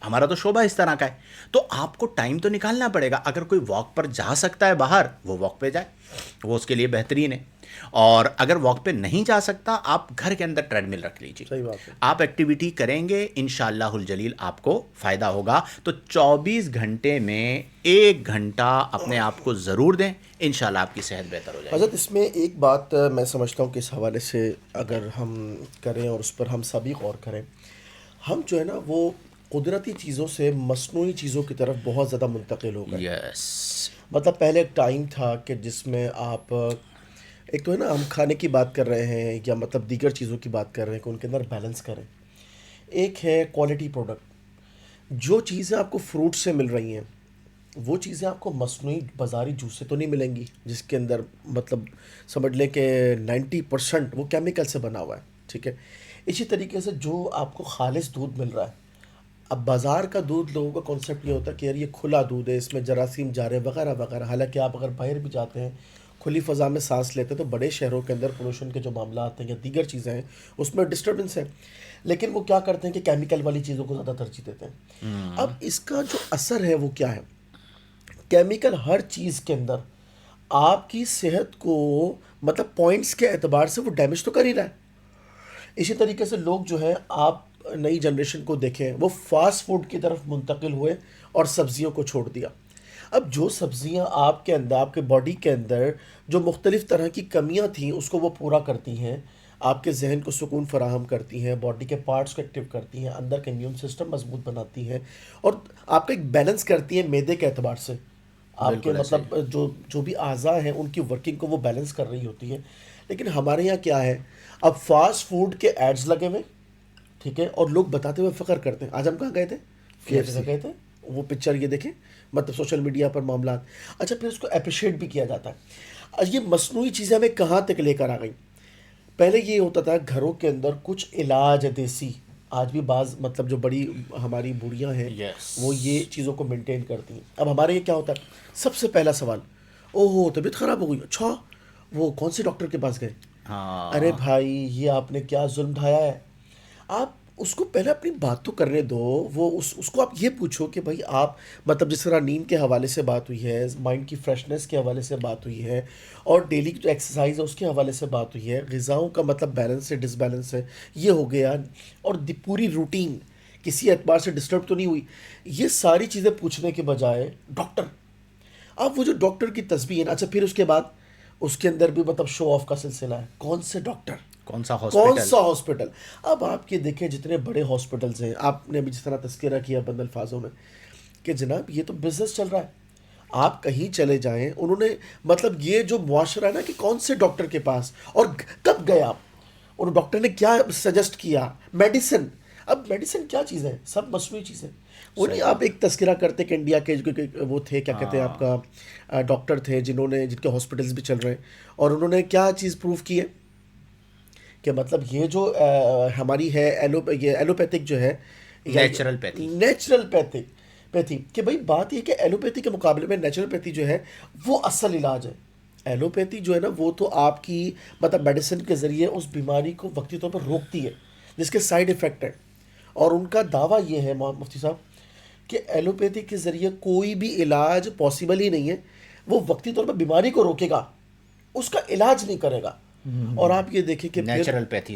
ہمارا تو شعبہ اس طرح کا ہے. تو آپ کو ٹائم تو نکالنا پڑے گا. اگر کوئی واک پر جا سکتا ہے باہر وہ واک پہ جائے، وہ اس کے لیے بہترین ہے. اور اگر واک پہ نہیں جا سکتا آپ گھر کے اندر ٹریڈ مل رکھ لیجیے, صحیح بات ہے. آپ ایکٹیویٹی کریں گے انشاءاللہ الجلیل آپ کو فائدہ ہوگا. تو 24 گھنٹے میں 1 گھنٹہ اپنے آپ کو ضرور دیں, انشاءاللہ آپ کی صحت بہتر ہو جائے گی. حضرت اس میں ایک بات میں سمجھتا ہوں کہ اس حوالے سے اگر ہم کریں اور اس پر ہم سبھی غور کریں, ہم جو ہے نا وہ قدرتی چیزوں سے مصنوعی چیزوں کی طرف بہت زیادہ منتقل ہو گئے. یس, مطلب پہلے ایک ٹائم تھا کہ جس میں آپ ایک تو ہے نا ہم کھانے کی بات کر رہے ہیں یا مطلب دیگر چیزوں کی بات کر رہے ہیں کہ ان کے اندر بیلنس کریں. ایک ہے کوالٹی پروڈکٹ, جو چیزیں آپ کو فروٹ سے مل رہی ہیں وہ چیزیں آپ کو مصنوعی بازاری جوس سے تو نہیں ملیں گی, جس کے اندر مطلب سمجھ لیں کہ 90% وہ کیمیکل سے بنا ہوا ہے, ٹھیک ہے. اسی طریقے سے جو آپ کو خالص دودھ مل رہا ہے, اب بازار کا دودھ لوگوں کا کانسیپٹ یہ ہوتا ہے کہ یار یہ کھلا دودھ ہے, اس میں جراثیم جا رہے ہیں وغیرہ وغیرہ. حالانکہ آپ اگر باہر بھی جاتے ہیں کھلی فضا میں سانس لیتے ہیں تو بڑے شہروں کے اندر پولوشن کے جو معاملات ہیں یا دیگر چیزیں ہیں اس میں ڈسٹربنس ہے, لیکن وہ کیا کرتے ہیں کہ کیمیکل والی چیزوں کو زیادہ ترجیح دیتے ہیں. اب اس کا جو اثر ہے وہ کیا ہے, کیمیکل ہر چیز کے اندر آپ کی صحت کو مطلب پوائنٹس کے اعتبار سے وہ ڈیمیج تو کر ہی رہا ہے. اسی طریقے سے لوگ جو ہیں, آپ نئی جنریشن کو دیکھیں, وہ فاسٹ فوڈ کی طرف منتقل ہوئے اور سبزیوں کو چھوڑ دیا. اب جو سبزیاں آپ کے اندر, آپ کے باڈی کے اندر جو مختلف طرح کی کمیاں تھیں اس کو وہ پورا کرتی ہیں, آپ کے ذہن کو سکون فراہم کرتی ہیں, باڈی کے پارٹس کو ایکٹیو کرتی ہیں, اندر کا امیون سسٹم مضبوط بناتی ہیں اور آپ کا ایک بیلنس کرتی ہیں معدے کے اعتبار سے. آپ کے مطلب جو بھی اعضاء ہیں ان کی ورکنگ کو وہ بیلنس کر رہی ہوتی ہے. لیکن ہمارے یہاں کیا ہے, اب فاسٹ فوڈ کے ایڈز لگے ہوئے, ٹھیک ہے, اور لوگ بتاتے ہوئے فخر کرتے ہیں. آج ہم کہاں گئے تھے, KFC گئے تھے, وہ پکچر یہ دیکھیں, مطلب سوشل میڈیا پر معاملات. اچھا, پھر اس کو اپریشیٹ بھی کیا جاتا ہے. یہ مصنوعی چیزیں ہمیں کہاں تک لے کر آ گئیں. پہلے یہ ہوتا تھا گھروں کے اندر کچھ علاج دیسی, آج بھی بعض مطلب جو بڑی ہماری بوڑھیاں ہیں وہ یہ چیزوں کو مینٹین کرتی ہیں. اب ہمارے یہ کیا ہوتا ہے, سب سے پہلا سوال, او ہو طبیعت خراب ہو گئی, اچھا وہ کون سے ڈاکٹر کے پاس گئے؟ ارے بھائی یہ آپ نے کیا ظلم ڈھایا ہے. آپ اس کو پہلے اپنی بات تو کرنے دو, وہ اس کو آپ یہ پوچھو کہ بھائی آپ مطلب جس طرح نیند کے حوالے سے بات ہوئی ہے, مائنڈ کی فریشنس کے حوالے سے بات ہوئی ہے, اور ڈیلی جو ایکسرسائز ہے اس کے حوالے سے بات ہوئی ہے, غذاؤں کا مطلب بیلنس ہے ڈس بیلنس ہے, یہ ہو گیا, اور پوری روٹین کسی اعتبار سے ڈسٹرب تو نہیں ہوئی. یہ ساری چیزیں پوچھنے کے بجائے ڈاکٹر, اب وہ جو ڈاکٹر کی تسبیح ہے نا, اچھا پھر اس کے بعد اس کے اندر بھی مطلب شو آف کا سلسلہ ہے, کون سے ڈاکٹر, کون سا ہاسپٹل. اب آپ یہ دیکھیں جتنے بڑے ہاسپٹلز ہیں, آپ نے بھی جس طرح تذکرہ کیا بند الفاظوں میں کہ جناب یہ تو بزنس چل رہا ہے, آپ کہیں چلے جائیں, انہوں نے مطلب یہ جو معاشرہ ہے نا کہ کون سے ڈاکٹر کے پاس اور کب گئے آپ, اور ڈاکٹر نے کیا سجیسٹ کیا, میڈیسن. اب میڈیسن کیا چیز ہے, سب مصنوعی چیزیں. وہ نہیں آپ ایک تذکرہ کرتے کہ انڈیا کے وہ تھے کیا کہتے ہیں آپ کا ڈاکٹر تھے جن کے ہاسپٹلز بھی چل رہے ہیں, اور انہوں نے کیا چیز پروف کی ہے کہ مطلب یہ جو ہماری ہے ایلوپیتھک جو ہے, نیچرل پیتھی, کہ بھائی بات یہ کہ ایلوپیتھی کے مقابلے میں نیچرل پیتھی جو ہے وہ اصل علاج ہے. ایلوپیتھی جو ہے نا وہ تو آپ کی مطلب میڈیسن کے ذریعے اس بیماری کو وقتی طور پر روکتی ہے جس کے سائیڈ ایفیکٹ ہیں, اور ان کا دعویٰ یہ ہے مفتی صاحب کہ ایلوپیتھی کے ذریعے کوئی بھی علاج پاسبل ہی نہیں ہے, وہ وقتی طور پر بیماری کو روکے گا, اس کا علاج نہیں کرے گا. اور آپ یہ دیکھیں کہ نیچرل پیتھی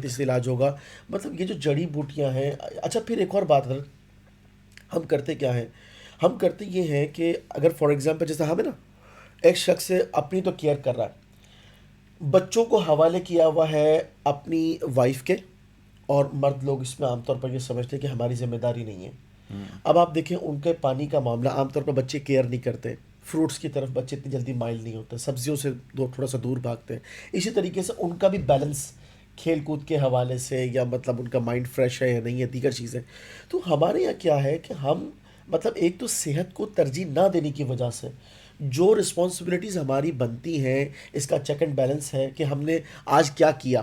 سے علاج ہوگا, مطلب یہ جو جڑی بوٹیاں ہیں. اچھا پھر ایک اور بات ہے, ہم کرتے کیا ہیں, ہم کرتے یہ ہیں کہ اگر فار ایگزامپل جیسے ہمیں نا ایک شخص اپنی تو کیئر کر رہا ہے, بچوں کو حوالے کیا ہوا ہے اپنی وائف کے, اور مرد لوگ اس میں عام طور پر یہ سمجھتے ہیں کہ ہماری ذمہ داری نہیں ہے. اب آپ دیکھیں ان کے پانی کا معاملہ, عام طور پر بچے کیئر نہیں کرتے, فروٹس کی طرف بچے اتنی جلدی مائل نہیں ہوتے, سبزیوں سے تھوڑا سا دور بھاگتے ہیں. اسی طریقے سے ان کا بھی بیلنس کھیل کود کے حوالے سے, یا مطلب ان کا مائنڈ فریش ہے یا نہیں ہے, دیگر چیزیں. تو ہمارے یہاں کیا ہے کہ ہم مطلب ایک تو صحت کو ترجیح نہ دینے کی وجہ سے جو رسپانسبلٹیز ہماری بنتی ہیں, اس کا چیک اینڈ بیلنس ہے کہ ہم نے آج کیا کیا,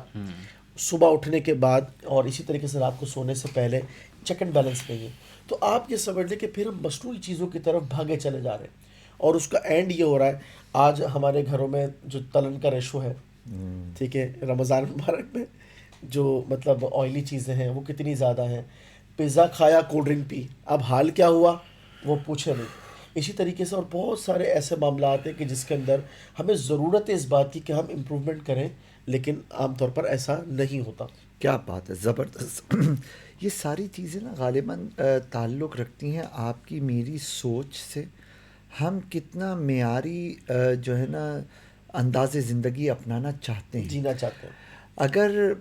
صبح اٹھنے کے بعد اور اسی طریقے سے رات کو سونے سے پہلے چیک اینڈ بیلنس نہیں ہے. تو آپ یہ سمجھ لیں کہ پھر ہم مصنوعی چیزوں کی طرف بھاگے چلے جا رہے ہیں, اور اس کا اینڈ یہ ہو رہا ہے آج ہمارے گھروں میں جو تلن کا ریشو ہے, ٹھیک ہے, رمضان مبارک میں جو مطلب آئلی چیزیں ہیں وہ کتنی زیادہ ہیں. پیزا کھایا, کولڈ ڈرنک پی, اب حال کیا ہوا وہ پوچھے نہیں. اسی طریقے سے اور بہت سارے ایسے معاملات ہیں کہ جس کے اندر ہمیں ضرورت ہے اس بات کی کہ ہم امپرومنٹ کریں، لیکن عام طور پر ایسا نہیں ہوتا. کیا بات ہے، زبردست. یہ ساری چیزیں نا غالباً تعلق رکھتی ہیں آپ کی میری سوچ سے. ہم کتنا معیاری جو ہے نا انداز زندگی اپنانا چاہتے ہیں. جینا چاہتے ہیں. اگر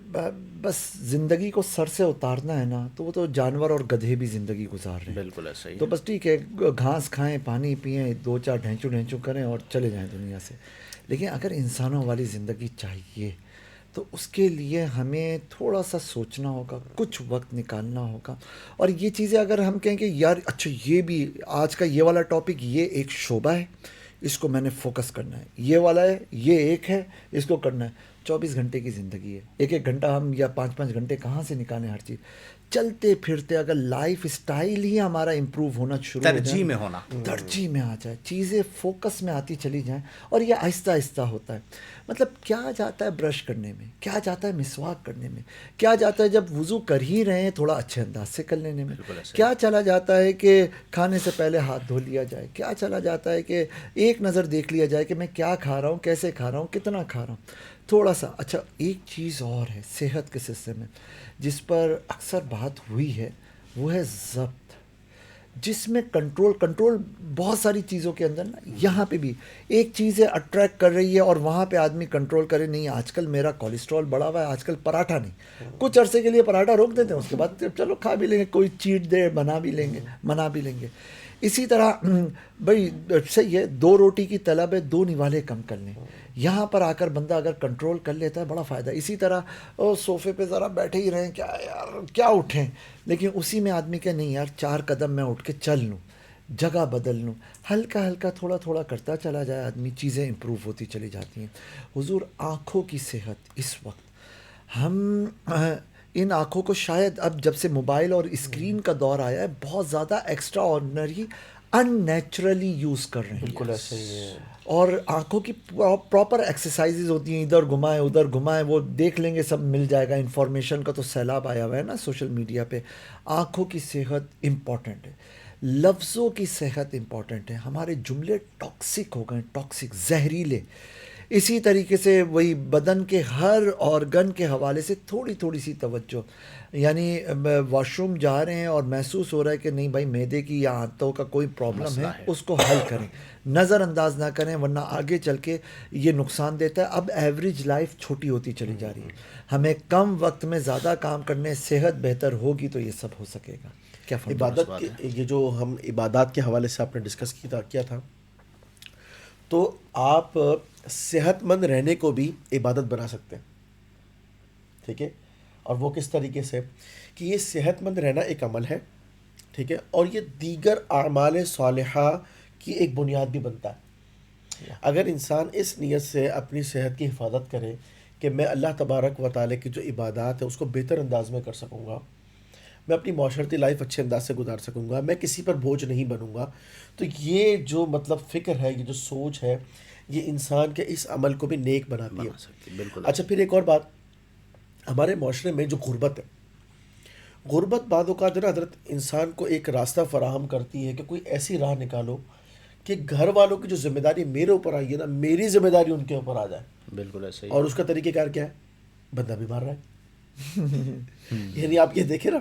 بس زندگی کو سر سے اتارنا ہے نا تو وہ تو جانور اور گدھے بھی زندگی گزار رہے ہیں. بالکل ایسا ہی تو ہے. بس ٹھیک ہے، گھاس کھائیں، پانی پئیں، 2-4 ڈھینچو کریں اور چلے جائیں دنیا سے. لیکن اگر انسانوں والی زندگی چاہیے تو اس کے لیے ہمیں تھوڑا سا سوچنا ہوگا، کچھ وقت نکالنا ہوگا. اور یہ چیزیں اگر ہم کہیں کہ یار اچھا یہ بھی آج کا یہ والا ٹاپک، یہ ایک شعبہ ہے، اس کو میں نے فوکس کرنا ہے، یہ والا ہے، یہ ایک ہے، اس کو کرنا ہے. 24 گھنٹے کی زندگی ہے، ایک گھنٹہ ہم یا 5 گھنٹے کہاں سے نکالیں ہر چیز. چلتے پھرتے اگر لائف اسٹائل ہی ہمارا امپروو ہونا شروع ہو جائے، ترجیح میں ہونا، ترجیح میں آ جائے، چیزیں فوکس میں آتی چلی جائیں. اور یہ آہستہ آہستہ ہوتا ہے. مطلب کیا جاتا ہے برش کرنے میں، کیا جاتا ہے مسواک کرنے میں، کیا جاتا ہے جب وضو کر ہی رہے ہیں تھوڑا اچھے انداز سے کر لینے میں، کیا چلا جاتا ہے کہ کھانے سے پہلے ہاتھ دھو لیا جائے، کیا چلا جاتا ہے کہ ایک نظر دیکھ لیا جائے کہ میں کیا کھا رہا ہوں، کیسے کھا رہا ہوں، کتنا کھا رہا ہوں. تھوڑا سا اچھا ایک چیز اور ہے صحت کے سلسلے میں جس پر اکثر بات ہوئی ہے، وہ ہے ضبط، جس میں کنٹرول بہت ساری چیزوں کے اندر نا. یہاں پہ بھی ایک چیز ہے اٹریکٹ کر رہی ہے اور وہاں پہ آدمی کنٹرول کرے. نہیں آج کل میرا کولیسٹرول بڑھا ہوا ہے، آج کل پراٹھا نہیں، کچھ عرصے کے لیے پراٹھا روک دیتے ہیں، اس کے بعد چلو کھا بھی لیں گے، کوئی چیٹ دے منا بھی لیں گے. اسی طرح بھائی صحیح ہے، 2 روٹی کی طلب ہے، 2 نوالے کم کر لیں. یہاں پر آ کر بندہ اگر کنٹرول کر لیتا ہے بڑا فائدہ. اسی طرح صوفے پہ ذرا بیٹھے ہی رہیں، کیا یار کیا اٹھیں، لیکن اسی میں آدمی کہ نہیں یار 4 قدم میں اٹھ کے چل لوں، جگہ بدل لوں، ہلکا تھوڑا کرتا چلا جائے آدمی، چیزیں امپروو ہوتی چلی جاتی ہیں. حضور آنکھوں کی صحت اس وقت ہم ان آنکھوں کو شاید اب جب سے موبائل اور اسکرین کا دور آیا ہے بہت زیادہ ایکسٹرا آرڈنری ان نیچرلی یوز کر رہے ہیں. بالکل ایسا ہی ہے. اور آنکھوں کی پراپر ایکسرسائزز ہوتی ہیں، ادھر گھمائیں، وہ دیکھ لیں گے، سب مل جائے گا. انفارمیشن کا تو سیلاب آیا ہوا ہے نا سوشل میڈیا پہ. آنکھوں کی صحت امپورٹنٹ ہے، لفظوں کی صحت امپورٹنٹ ہے. ہمارے جملے ٹاکسک ہو گئے، ٹاکسک، زہریلے. اسی طریقے سے وہی بدن کے ہر آرگن کے حوالے سے تھوڑی سی توجہ. یعنی واش روم جا رہے ہیں اور محسوس ہو رہا ہے کہ نہیں بھائی معدے کی یا آنتوں کا کوئی پرابلم ہے، اس کو حل کریں، نظر انداز نہ کریں، ورنہ آگے چل کے یہ نقصان دیتا ہے. اب ایوریج لائف چھوٹی ہوتی چلی جا رہی ہے، ہمیں کم وقت میں زیادہ کام کرنے، صحت بہتر ہوگی تو یہ سب ہو سکے گا. کیا عبادت کے یہ جو ہم عبادات کے حوالے سے آپ نے ڈسکس کیا تھا، تو آپ صحت مند رہنے کو بھی عبادت بنا سکتے ہیں. ٹھیک ہے، اور وہ کس طریقے سے کہ یہ صحت مند رہنا ایک عمل ہے، ٹھیک ہے، اور یہ دیگر اعمال صالحہ کی ایک بنیاد بھی بنتا ہے. اگر انسان اس نیت سے اپنی صحت کی حفاظت کرے کہ میں اللہ تبارک و تعالیٰ کی جو عبادات ہے اس کو بہتر انداز میں کر سکوں گا، میں اپنی معاشرتی لائف اچھے انداز سے گزار سکوں گا، میں کسی پر بوجھ نہیں بنوں گا، تو یہ جو مطلب فکر ہے، یہ جو سوچ ہے، یہ انسان کے اس عمل کو بھی نیک بناتی ہے. بالکل. اچھا پھر ایک اور بات، ہمارے معاشرے میں جو غربت ہے، غربت بعض اوقات نا حضرت انسان کو ایک راستہ فراہم کرتی ہے کہ کوئی ایسی راہ نکالو کہ گھر والوں کی جو ذمہ داری میرے اوپر آئی ہے نا، میری ذمہ داری ان کے اوپر آ جائے. بالکل ایسا ہی. اور اس کا طریقہ کار کیا ہے؟ بندہ بیمار رہا ہے. یعنی آپ یہ دیکھیں نا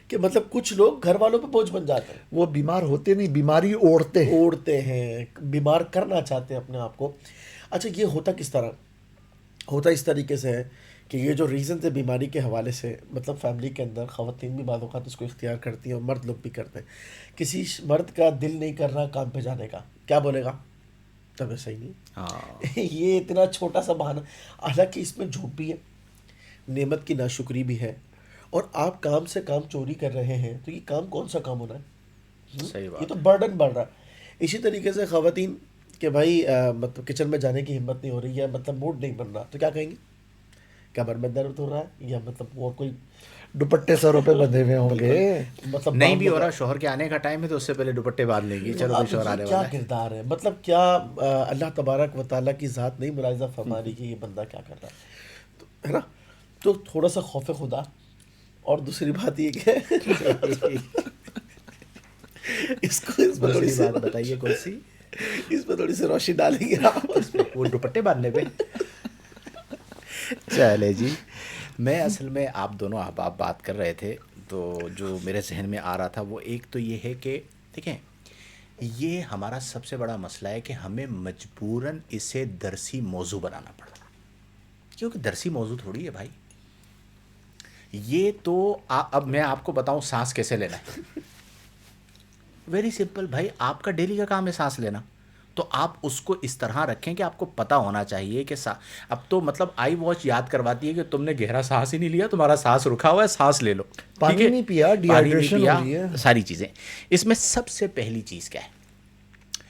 کہ مطلب کچھ لوگ گھر والوں پہ بوجھ بن جاتے ہیں، وہ بیمار ہوتے نہیں، بیماری اوڑھتے ہیں، بیمار کرنا چاہتے ہیں اپنے آپ کو. اچھا یہ ہوتا کس طرح؟ ہوتا اس طریقے سے ہے کہ یہ جو ریزن ہے بیماری کے حوالے سے، مطلب فیملی کے اندر خواتین بھی بعض اوقات اس کو اختیار کرتی ہیں اور مرد لوگ بھی کرتے ہیں. کسی مرد کا دل نہیں کر رہا کام پہ جانے کا، کیا بولے گا؟ طبیعت صحیح نہیں. یہ اتنا چھوٹا سا بہانہ، حالانکہ اس میں جھوٹ بھی ہے، نعمت کی ناشکری بھی ہے، اور آپ کام سے کام چوری کر رہے ہیں، تو یہ کام کون سا کام ہونا ہے؟ صحیح بات. یہ تو برڈن بڑھ رہا ہے. اسی طریقے سے خواتین کہ بھائی مطلب کچن میں جانے کی ہمت نہیں ہو رہی ہے، مطلب موڈ نہیں بن رہا، تو کیا کہیں گے؟ کمر میں درد ہو رہا ہے، یا مطلب اور کوئی دوپٹے سروں پہ بندھے ہوئے ہوں گے، مطلب نہیں بھی ہو رہا، شوہر کے آنے کا ٹائم ہے تو اس سے پہلے دوپٹے باندھ لیں گی، چلو شوہر آنے والا ہے. کیا کردار ہے؟ مطلب کیا اللہ تبارک و تعالیٰ کی ذات نہیں ملاحظہ فرما رہی کہ یہ بندہ کیا کر رہا ہے، ہے نا؟ تو تھوڑا سا خوف خدا. اور دوسری بات یہ کہ اس میں تھوڑی سی بات بتائیے کون سی؟ اس میں تھوڑی سی روشنی ڈالیں گے آپ. وہ دوپٹے باندھنے پہ. چلے جی. میں اصل میں آپ دونوں احباب بات کر رہے تھے تو جو میرے ذہن میں آ رہا تھا وہ ایک تو یہ ہے کہ دیکھیں یہ ہمارا سب سے بڑا مسئلہ ہے کہ ہمیں مجبوراً اسے درسی موضوع بنانا پڑا. کیونکہ درسی موضوع تھوڑی ہے بھائی یہ تو. اب میں آپ کو بتاؤں سانس کیسے لینا ہے. ویری سمپل بھائی, آپ کا ڈیلی کا کام ہے سانس لینا, تو آپ اس کو اس طرح رکھیں کہ آپ کو پتہ ہونا چاہیے کہ اب تو مطلب آئی واچ یاد کرواتی ہے کہ تم نے گہرا سانس ہی نہیں لیا, تمہارا سانس رکھا ہوا ہے, سانس لے لو. پانی نہیں پیا, ڈی ہائیڈریشن ہو رہی ہے, ساری چیزیں. اس میں سب سے پہلی چیز کیا ہے,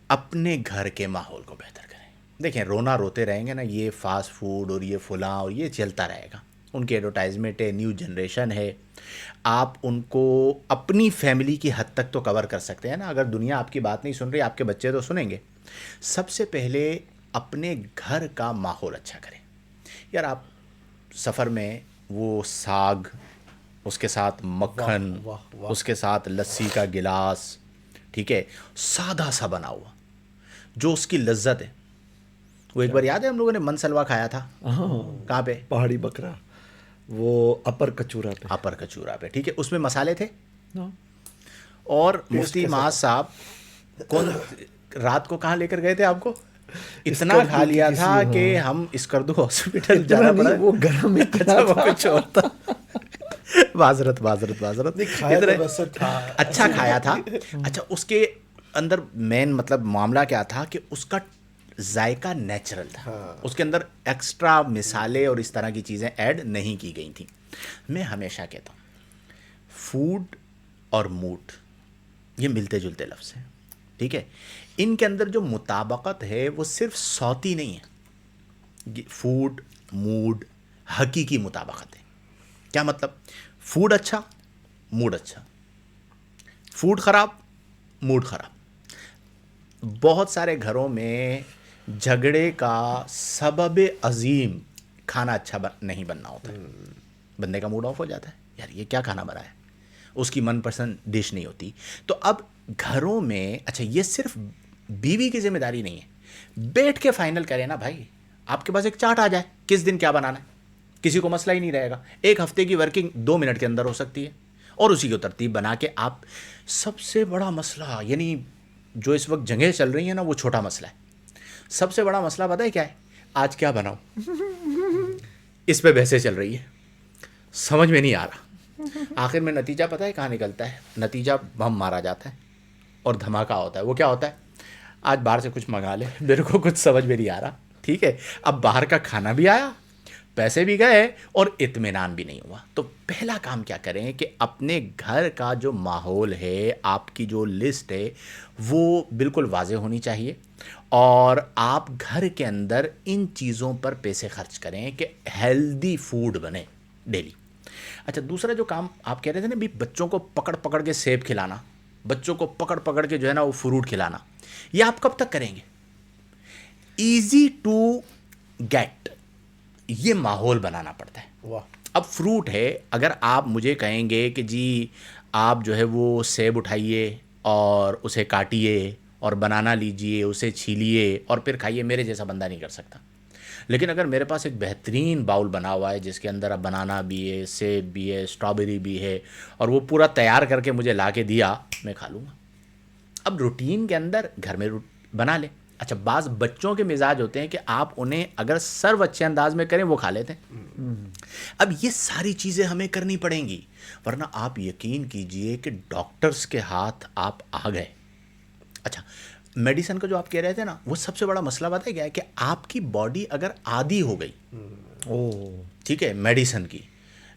اپنے گھر کے ماحول کو بہتر کریں. دیکھیں رونا روتے رہیں گے نا, یہ فاسٹ فوڈ اور یہ فلاں اور یہ چلتا رہے گا. ان کی ایڈورٹائزمنٹ ہے, نیو جنریشن ہے, آپ ان کو اپنی فیملی کی حد تک تو کور کر سکتے ہیں نا. اگر دنیا آپ کی بات نہیں سن رہی, آپ کے بچے تو سنیں گے. سب سے پہلے اپنے گھر کا ماحول اچھا کریں. یار آپ سفر میں وہ ساگ, اس کے ساتھ مکھن, اس کے ساتھ لسی کا گلاس, ٹھیک ہے, سادہ سا بنا ہوا جو اس کی لذت ہے. وہ ایک بار یاد ہے ہم لوگوں نے من سلوا کھایا تھا, کہاں پہ, پہاڑی بکرا, وہ اپر کچورا پہ, اپر کچورا پہ, ٹھیک ہے. اس میں مسالے تھے, اور مفتی معاذ صاحب کون رات کو کہاں لے کر گئے تھے آپ کو, اتنا کھا لیا تھا کہ ہم اسکردو ہاسپٹل جانا پڑا. وہ گرم اچھا وہ کچھ اور تھا. معذرت. اچھا کھایا تھا. اچھا اس کے اندر مین مطلب معاملہ کیا تھا کہ اس کا ذائقہ نیچرل تھا, اس کے اندر ایکسٹرا مثالیں اور اس طرح کی چیزیں ایڈ نہیں کی گئی تھیں. میں ہمیشہ کہتا ہوں فوڈ اور موڈ یہ ملتے جلتے لفظ ہیں, ٹھیک ہے. ان کے اندر جو مطابقت ہے وہ صرف صوتی نہیں ہے. فوڈ موڈ حقیقی مطابقت ہے. کیا مطلب, فوڈ اچھا موڈ اچھا, فوڈ خراب موڈ خراب. بہت سارے گھروں میں جھگڑے کا سبب عظیم کھانا اچھا نہیں بننا ہوتا ہے. بندے کا موڈ آف ہو جاتا ہے, یار یہ کیا کھانا بنا ہے, اس کی من پسند ڈش نہیں ہوتی. تو اب گھروں میں اچھا یہ صرف بیوی کی ذمہ داری نہیں ہے, بیٹھ کے فائنل کریں نا بھائی. آپ کے پاس ایک چارٹ آ جائے کس دن کیا بنانا ہے, کسی کو مسئلہ ہی نہیں رہے گا. ایک ہفتے کی ورکنگ 2 منٹ کے اندر ہو سکتی ہے, اور اسی کو ترتیب بنا کے آپ. سب سے بڑا مسئلہ یعنی جو اس وقت جنگیں چل رہی ہیں نا وہ چھوٹا مسئلہ ہے. سب سے بڑا مسئلہ پتہ ہے کیا ہے, آج کیا بناؤں, اس پہ بحثیں چل رہی ہے, سمجھ میں نہیں آ رہا. آخر میں نتیجہ پتہ ہے کہاں نکلتا ہے, نتیجہ بم مارا جاتا ہے اور دھماکہ ہوتا ہے. وہ کیا ہوتا ہے, آج باہر سے کچھ منگا لے, میرے کو کچھ سمجھ میں نہیں آ رہا, ٹھیک ہے. اب باہر کا کھانا بھی آیا, پیسے بھی گئے, اور اطمینان بھی نہیں ہوا. تو پہلا کام کیا کریں کہ اپنے گھر کا جو ماحول ہے, آپ کی جو لسٹ ہے وہ بالکل واضح ہونی چاہیے, اور آپ گھر کے اندر ان چیزوں پر پیسے خرچ کریں کہ ہیلدی فوڈ بنے ڈیلی. اچھا دوسرا جو کام آپ کہہ رہے تھے نا بھی, بچوں کو پکڑ پکڑ کے سیب کھلانا, بچوں کو پکڑ پکڑ کے جو ہے نا وہ فروٹ کھلانا, یہ آپ کب تک کریں گے. ایزی ٹو گیٹ یہ ماحول بنانا پڑتا ہے. اب فروٹ ہے, اگر آپ مجھے کہیں گے کہ جی آپ جو ہے وہ سیب اٹھائیے اور اسے کاٹیے اور بنانا لیجئے, اسے چھیلیے اور پھر کھائیے, میرے جیسا بندہ نہیں کر سکتا. لیکن اگر میرے پاس ایک بہترین باؤل بنا ہوا ہے جس کے اندر اب بنانا بھی ہے, سیب بھی ہے, اسٹرابیری بھی ہے, اور وہ پورا تیار کر کے مجھے لا کے دیا, میں کھا لوں گا. اب روٹین کے اندر گھر میں بنا لیں. اچھا بعض بچوں کے مزاج ہوتے ہیں کہ آپ انہیں اگر سرو اچھے انداز میں کریں وہ کھا لیتے ہیں. اب یہ ساری چیزیں ہمیں کرنی پڑیں گی, ورنہ آپ یقین کیجئے کہ ڈاکٹرز کے ہاتھ آپ آ گئے. اچھا میڈیسن کا جو آپ کہہ رہے تھے نا, وہ سب سے بڑا مسئلہ بتا ہے کیا ہے کہ آپ کی باڈی اگر عادی ہو گئی, ٹھیک ہے, میڈیسن کی.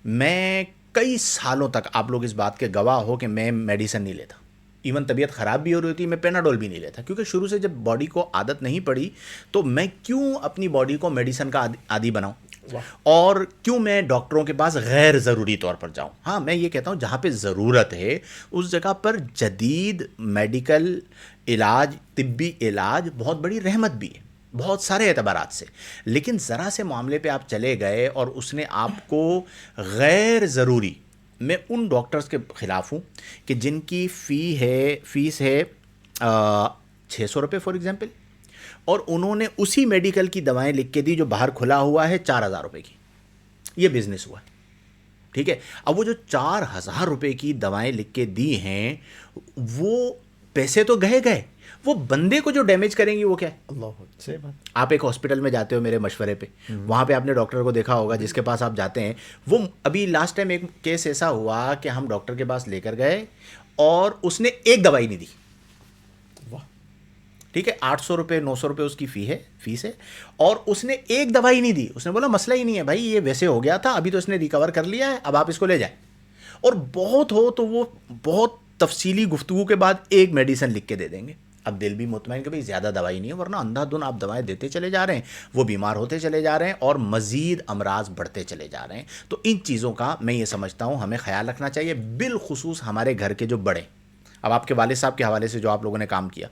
میں کئی سالوں تک, آپ لوگ اس بات کے گواہ ہو کہ میں میڈیسن نہیں لیتا. ایون طبیعت خراب بھی ہو رہی ہوتی میں پیناڈول بھی نہیں لیتا, کیونکہ شروع سے جب باڈی کو عادت نہیں پڑی تو میں کیوں اپنی باڈی کو میڈیسن کا عادی بناؤں, اور کیوں میں ڈاکٹروں کے پاس غیر ضروری طور پر جاؤں. ہاں میں یہ کہتا ہوں جہاں پہ ضرورت ہے اس جگہ پر جدید میڈیکل علاج, طبی علاج بہت بڑی رحمت بھی ہے بہت سارے اعتبارات سے. لیکن ذرا سے معاملے پہ آپ چلے گئے اور اس نے آپ کو غیر ضروری میں ان ڈاکٹرز کے خلاف ہوں کہ جن کی فیس ہے 600 روپے فار ایگزامپل، اور انہوں نے اسی میڈیکل کی دوائیں لکھ کے دی جو باہر کھلا ہوا ہے 4000 روپے کی. یہ بزنس ہوا ہے. ٹھیک ہے، اب وہ جو 4000 روپے کی دوائیں لکھ کے دی ہیں وہ پیسے تو گئے، وہ بندے کو جو ڈیمیج کریں گی وہ کیا ہے؟ اللہ صحیح بات. آپ ایک ہاسپٹل میں جاتے ہو میرے مشورے پہ، وہاں پہ آپ نے ڈاکٹر کو دیکھا ہوگا جس کے پاس آپ جاتے ہیں. وہ ابھی لاسٹ ٹائم ایک کیس ایسا ہوا کہ ہم ڈاکٹر کے پاس لے کر گئے اور اس نے ایک دوائی نہیں دی. واہ. ٹھیک ہے، 800 روپے 900 روپے اس کی فیس ہے، اور اس نے ایک دوائی نہیں دی. اس نے بولا مسئلہ ہی نہیں ہے بھائی، یہ ویسے ہو گیا تھا، ابھی تو اس نے ریکور کر لیا ہے، اب آپ اس کو لے جائیں. اور بہت ہو تو وہ بہت تفصیلی گفتگو کے بعد ایک میڈیسن لکھ کے دے دیں گے. اب دل بھی مطمئن کہ بھائی زیادہ دوائی نہیں ہے، ورنہ اندھا دھن آپ دوائیں دیتے چلے جا رہے ہیں، وہ بیمار ہوتے چلے جا رہے ہیں اور مزید امراض بڑھتے چلے جا رہے ہیں. تو ان چیزوں کا میں یہ سمجھتا ہوں ہمیں خیال رکھنا چاہیے، بالخصوص ہمارے گھر کے جو بڑے. اب آپ کے والد صاحب کے حوالے سے جو آپ لوگوں نے کام کیا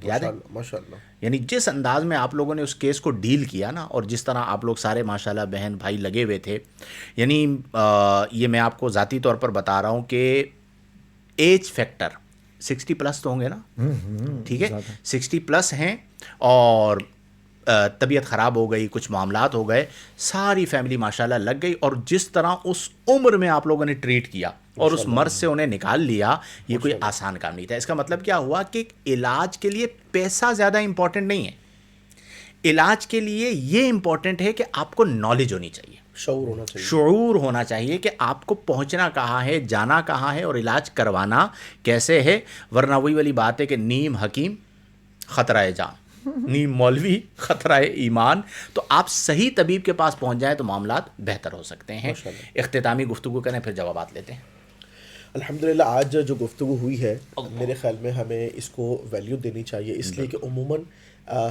یاد ہے، ماشاء اللہ. یعنی جس انداز میں آپ لوگوں نے اس کیس کو ڈیل کیا نا، اور جس طرح آپ لوگ سارے ماشاءاللہ بہن بھائی لگے ہوئے تھے، یعنی یہ میں آپ کو ذاتی طور پر بتا رہا ہوں کہ ایج فیکٹر 60 پلس تو ہوں گے نا، ٹھیک ہے، 60 پلس ہیں، اور طبیعت خراب ہو گئی، کچھ معاملات ہو گئے، ساری فیملی ماشاءاللہ لگ گئی، اور جس طرح اس عمر میں آپ لوگوں نے ٹریٹ کیا اور اس مرض سے انہیں نکال لیا، یہ کوئی آسان کام نہیں تھا. اس کا مطلب کیا ہوا کہ علاج کے لیے پیسہ زیادہ امپورٹنٹ نہیں ہے، علاج کے لیے یہ امپورٹنٹ ہے کہ آپ کو نالج ہونی چاہیے، شعور ہونا چاہیے کہ آپ کو پہنچنا کہاں ہے، جانا کہاں ہے، اور علاج کروانا کیسے ہے. ورنہ وہی والی بات ہے کہ نیم حکیم خطرہ جان، نیم مولوی خطرہ ایمان. تو آپ صحیح طبیب کے پاس پہنچ جائیں تو معاملات بہتر ہو سکتے ہیں. اختتامی گفتگو کریں پھر جوابات لیتے ہیں. الحمدللہ آج جو گفتگو ہوئی ہے میرے خیال میں ہمیں اس کو ویلیو دینی چاہیے، اس لیے کہ عموماً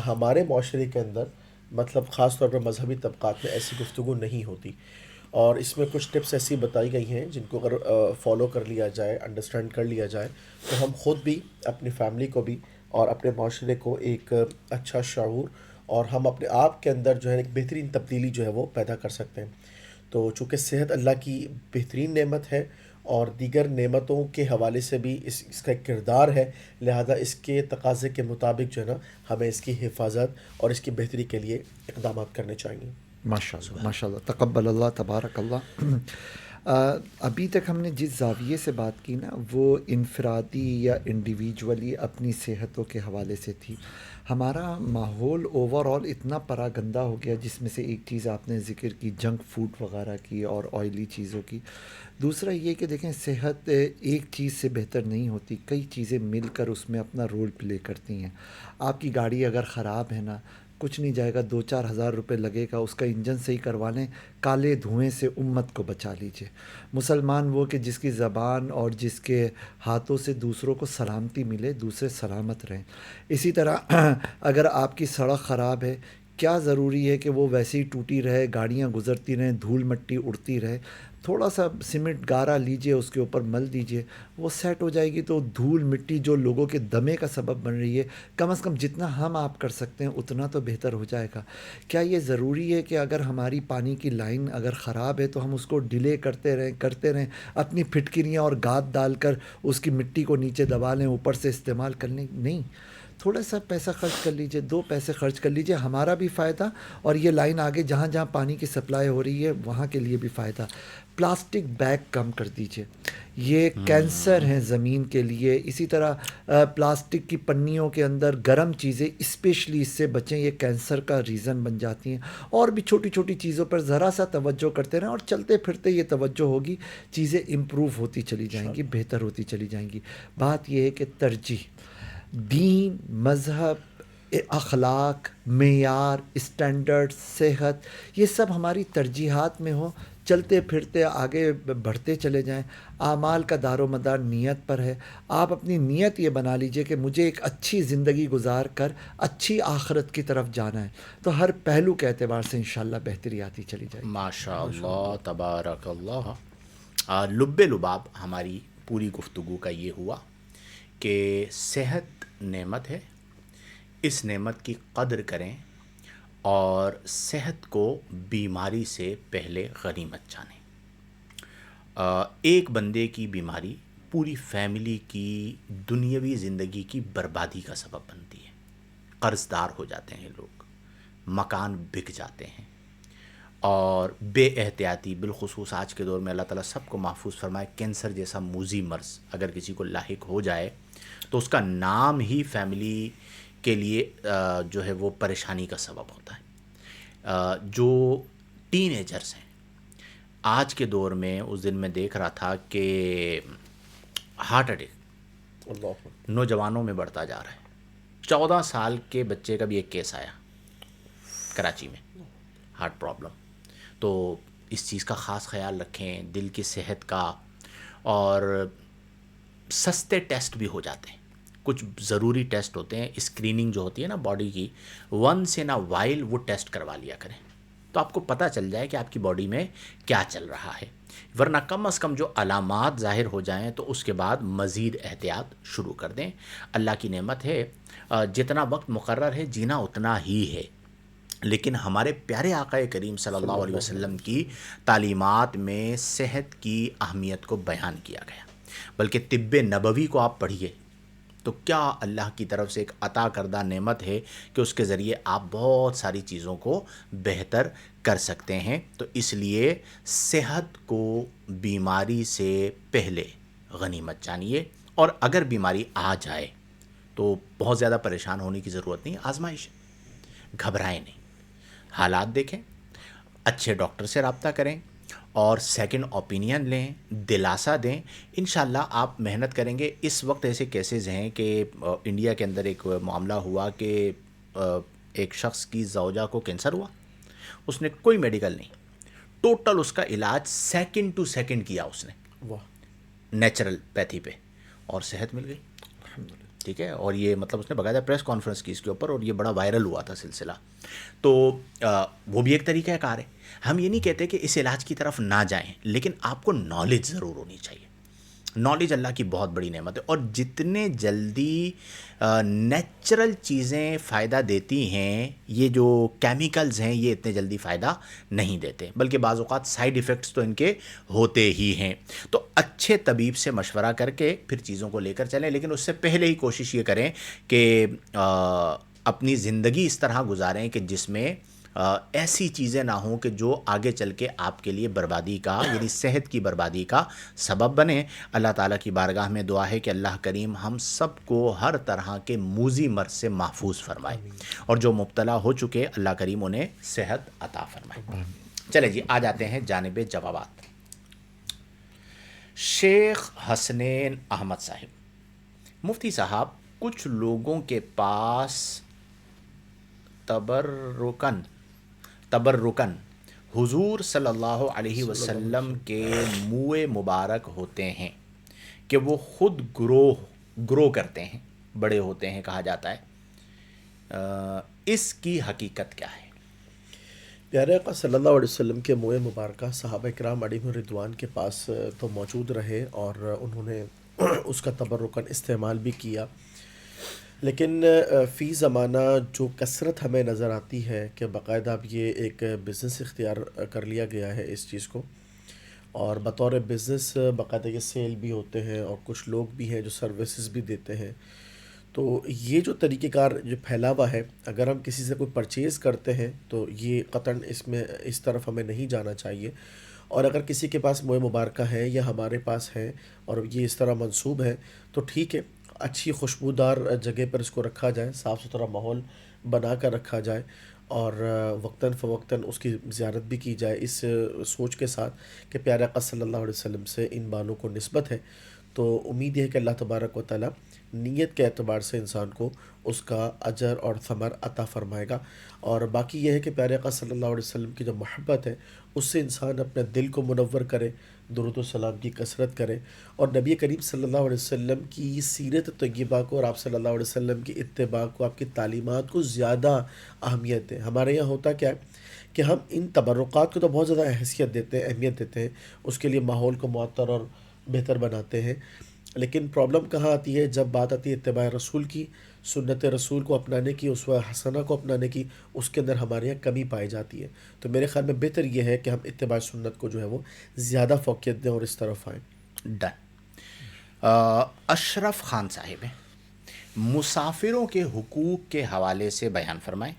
ہمارے معاشرے کے اندر مطلب خاص طور پر مذہبی طبقات میں ایسی گفتگو نہیں ہوتی، اور اس میں کچھ ٹپس ایسی بتائی گئی ہیں جن کو اگر فالو کر لیا جائے، انڈرسٹینڈ کر لیا جائے، تو ہم خود بھی، اپنی فیملی کو بھی اور اپنے معاشرے کو ایک اچھا شعور اور ہم اپنے آپ کے اندر جو ہے ایک بہترین تبدیلی جو ہے وہ پیدا کر سکتے ہیں. تو چونکہ صحت اللہ کی بہترین نعمت ہے اور دیگر نعمتوں کے حوالے سے بھی اس کا ایک کردار ہے، لہذا اس کے تقاضے کے مطابق جو ہے نا ہمیں اس کی حفاظت اور اس کی بہتری کے لیے اقدامات کرنے چاہیے. ماشاء اللہ ماشاء اللہ، تقبل اللہ، تبارک اللہ. ابھی تک ہم نے جس زاویے سے بات کی نا وہ انفرادی یا انڈیویجولی اپنی صحتوں کے حوالے سے تھی. ہمارا ماحول اوور آل اتنا پراگندہ ہو گیا، جس میں سے ایک چیز آپ نے ذکر کی جنک فوڈ وغیرہ کی اور آئلی چیزوں کی. دوسرا یہ کہ دیکھیں صحت ایک چیز سے بہتر نہیں ہوتی، کئی چیزیں مل کر اس میں اپنا رول پلے کرتی ہیں. آپ کی گاڑی اگر خراب ہے نا، کچھ نہیں جائے گا، 2-4 ہزار روپے لگے گا، اس کا انجن صحیح کروا لیں، کالے دھوئیں سے امت کو بچا لیجئے. مسلمان وہ کہ جس کی زبان اور جس کے ہاتھوں سے دوسروں کو سلامتی ملے، دوسرے سلامت رہیں. اسی طرح اگر آپ کی سڑک خراب ہے، کیا ضروری ہے کہ وہ ویسے ہی ٹوٹی رہے، گاڑیاں گزرتی رہیں، دھول مٹی اڑتی رہے؟ تھوڑا سا سیمنٹ گارا لیجئے، اس کے اوپر مل دیجئے، وہ سیٹ ہو جائے گی. تو دھول مٹی جو لوگوں کے دمے کا سبب بن رہی ہے، کم از کم جتنا ہم آپ کر سکتے ہیں اتنا تو بہتر ہو جائے گا. کیا یہ ضروری ہے کہ اگر ہماری پانی کی لائن اگر خراب ہے تو ہم اس کو ڈیلے کرتے رہیں، اپنی پھٹکریاں اور گاد ڈال کر اس کی مٹی کو نیچے دبا لیں، اوپر سے استعمال کر لیں؟ نہیں، تھوڑا سا پیسہ خرچ کر لیجئے، 2 پیسے خرچ کر لیجئے، ہمارا بھی فائدہ اور یہ لائن آگے جہاں جہاں پانی کی سپلائی ہو رہی ہے وہاں کے لیے بھی فائدہ. پلاسٹک بیگ کم کر دیجئے، یہ کینسر ہیں زمین کے لیے. اسی طرح پلاسٹک کی پنیوں کے اندر گرم چیزیں اسپیشلی اس سے بچیں، یہ کینسر کا ریزن بن جاتی ہیں. اور بھی چھوٹی چھوٹی چیزوں پر ذرا سا توجہ کرتے رہیں، اور چلتے پھرتے یہ توجہ ہوگی، چیزیں امپروو ہوتی چلی جائیں گی، بہتر ہوتی چلی جائیں گی. بات یہ ہے کہ ترجیح، دین، مذہب، اخلاق، معیار، اسٹینڈرڈ، صحت، یہ سب ہماری ترجیحات میں ہو، چلتے پھرتے آگے بڑھتے چلے جائیں. اعمال کا دار و مدار نیت پر ہے. آپ اپنی نیت یہ بنا لیجئے کہ مجھے ایک اچھی زندگی گزار کر اچھی آخرت کی طرف جانا ہے، تو ہر پہلو کے اعتبار سے انشاءاللہ بہتری آتی چلی جائے گی. ماشاء اللہ، تبارک اللہ. لب لباب ہماری پوری گفتگو کا یہ ہوا کہ صحت نعمت ہے، اس نعمت کی قدر کریں اور صحت کو بیماری سے پہلے غنیمت جانیں. ایک بندے کی بیماری پوری فیملی کی دنیاوی زندگی کی بربادی کا سبب بنتی ہے. قرض دار ہو جاتے ہیں لوگ، مکان بک جاتے ہیں، اور بے احتیاطی، بالخصوص آج کے دور میں اللہ تعالیٰ سب کو محفوظ فرمائے، کینسر جیسا موذی مرض اگر کسی کو لاحق ہو جائے تو اس کا نام ہی فیملی کے لیے جو ہے وہ پریشانی کا سبب ہوتا ہے. جو ٹین ایجرز ہیں آج کے دور میں، اس دن میں دیکھ رہا تھا کہ ہارٹ اٹیک اللہ اکبر. نوجوانوں میں بڑھتا جا رہا ہے. 14 سال کے بچے کا بھی ایک کیس آیا کراچی میں، ہارٹ پرابلم. تو اس چیز کا خاص خیال رکھیں، دل کی صحت کا. اور سستے ٹیسٹ بھی ہو جاتے ہیں، کچھ ضروری ٹیسٹ ہوتے ہیں، اسکریننگ جو ہوتی ہے نا باڈی کی، ونس ان اے وائل وہ ٹیسٹ کروا لیا کریں تو آپ کو پتہ چل جائے کہ آپ کی باڈی میں کیا چل رہا ہے. ورنہ کم از کم جو علامات ظاہر ہو جائیں تو اس کے بعد مزید احتیاط شروع کر دیں. اللہ کی نعمت ہے، جتنا وقت مقرر ہے جینا اتنا ہی ہے، لیکن ہمارے پیارے آقا کریم صلی اللہ علیہ وسلم کی تعلیمات میں صحت کی اہمیت کو بیان کیا گیا. بلکہ طب نبوی کو آپ پڑھیے تو کیا اللہ کی طرف سے ایک عطا کردہ نعمت ہے کہ اس کے ذریعے آپ بہت ساری چیزوں کو بہتر کر سکتے ہیں. تو اس لیے صحت کو بیماری سے پہلے غنیمت جانیے، اور اگر بیماری آ جائے تو بہت زیادہ پریشان ہونے کی ضرورت نہیں، آزمائش ہے، گھبرائیں نہیں، حالات دیکھیں، اچھے ڈاکٹر سے رابطہ کریں اور سیکنڈ اوپینین لیں، دلاسا دیں. انشاءاللہ آپ محنت کریں گے. اس وقت ایسے کیسز ہیں کہ انڈیا کے اندر ایک معاملہ ہوا کہ ایک شخص کی زوجہ کو کینسر ہوا، اس نے کوئی میڈیکل نہیں، ٹوٹل اس کا علاج سیکنڈ ٹو سیکنڈ کیا اس نے واہ. نیچرل پیتھی پہ، اور صحت مل گئی. ٹھیک ہے، اور یہ مطلب اس نے باقاعدہ پریس کانفرنس کی اس کے اوپر، اور یہ بڑا وائرل ہوا تھا سلسلہ. تو وہ بھی ایک طریقہ کار ہے. ہم یہ نہیں کہتے کہ اس علاج کی طرف نہ جائیں، لیکن آپ کو نالج ضرور ہونی چاہیے. نالج اللہ کی بہت بڑی نعمت ہے، اور جتنے جلدی نیچرل چیزیں فائدہ دیتی ہیں، یہ جو کیمیکلز ہیں یہ اتنے جلدی فائدہ نہیں دیتے، بلکہ بعض اوقات سائیڈ ایفیکٹس تو ان کے ہوتے ہی ہیں. تو اچھے طبیب سے مشورہ کر کے پھر چیزوں کو لے کر چلیں، لیکن اس سے پہلے ہی کوشش یہ کریں کہ اپنی زندگی اس طرح گزاریں کہ جس میں ایسی چیزیں نہ ہوں کہ جو آگے چل کے آپ کے لیے بربادی کا، یعنی صحت کی بربادی کا سبب بنے. اللہ تعالیٰ کی بارگاہ میں دعا ہے کہ اللہ کریم ہم سب کو ہر طرح کے موذی مرض سے محفوظ فرمائے، اور جو مبتلا ہو چکے اللہ کریم انہیں صحت عطا فرمائے. چلے جی، آ جاتے ہیں جانب جوابات. شیخ حسنین احمد صاحب: مفتی صاحب، کچھ لوگوں کے پاس تبرکن حضور صلی اللہ علیہ وسلم کے منہ مبارک ہوتے ہیں کہ وہ خود گرو کرتے ہیں، بڑے ہوتے ہیں کہا جاتا ہے، اس کی حقیقت کیا ہے؟ پیارے آقا صلی اللہ علیہ وسلم کے منہ مبارکہ صحابہ کرام علیہم رضوان کے پاس تو موجود رہے، اور انہوں نے اس کا تبرکن استعمال بھی کیا. لیکن فی زمانہ جو کثرت ہمیں نظر آتی ہے کہ باقاعدہ اب یہ ایک بزنس اختیار کر لیا گیا ہے اس چیز کو، اور بطور بزنس باقاعدہ یہ سیل بھی ہوتے ہیں، اور کچھ لوگ بھی ہیں جو سروسز بھی دیتے ہیں. تو یہ جو طریقہ کار جو پھیلا ہوا ہے، اگر ہم کسی سے کوئی پرچیز کرتے ہیں تو یہ قطعاً اس طرف ہمیں نہیں جانا چاہیے. اور اگر کسی کے پاس منہ مبارکہ ہے یا ہمارے پاس ہے اور یہ اس طرح منسوب ہے تو ٹھیک ہے، اچھی خوشبودار جگہ پر اس کو رکھا جائے، صاف ستھرا ماحول بنا کر رکھا جائے، اور وقتاً فوقتاً اس کی زیارت بھی کی جائے، اس سوچ کے ساتھ کہ پیارے آقا صلی اللہ علیہ وسلم سے ان بانوں کو نسبت ہے. تو امید ہے کہ اللہ تبارک و تعالیٰ نیت کے اعتبار سے انسان کو اس کا اجر اور ثمر عطا فرمائے گا. اور باقی یہ ہے کہ پیارے آقا صلی اللہ علیہ وسلم کی جو محبت ہے اس سے انسان اپنے دل کو منور کرے، درود و سلام کی کثرت کرے، اور نبی کریم صلی اللہ علیہ وسلم کی سیرت طیبہ کو اور آپ صلی اللہ علیہ وسلم کی اتباع کو، آپ کی تعلیمات کو زیادہ اہمیت دیں. ہمارے یہاں ہوتا کیا ہے کہ ہم ان تبرکات کو تو بہت زیادہ حیثیت دیتے ہیں، اہمیت دیتے ہیں، اس کے لیے ماحول کو معطر اور بہتر بناتے ہیں، لیکن پرابلم کہاں آتی ہے؟ جب بات آتی ہے اتباع رسول کی، سنت رسول کو اپنانے کی، اسوہ حسنہ کو اپنانے کی، اس کے اندر ہمارے یہاں کمی پائی جاتی ہے. تو میرے خیال میں بہتر یہ ہے کہ ہم اتباع سنت کو جو ہے وہ زیادہ فوقیت دیں اور اس طرف آئیں. ڈن. اشرف خان صاحب ہیں، مسافروں کے حقوق کے حوالے سے بیان فرمائیں.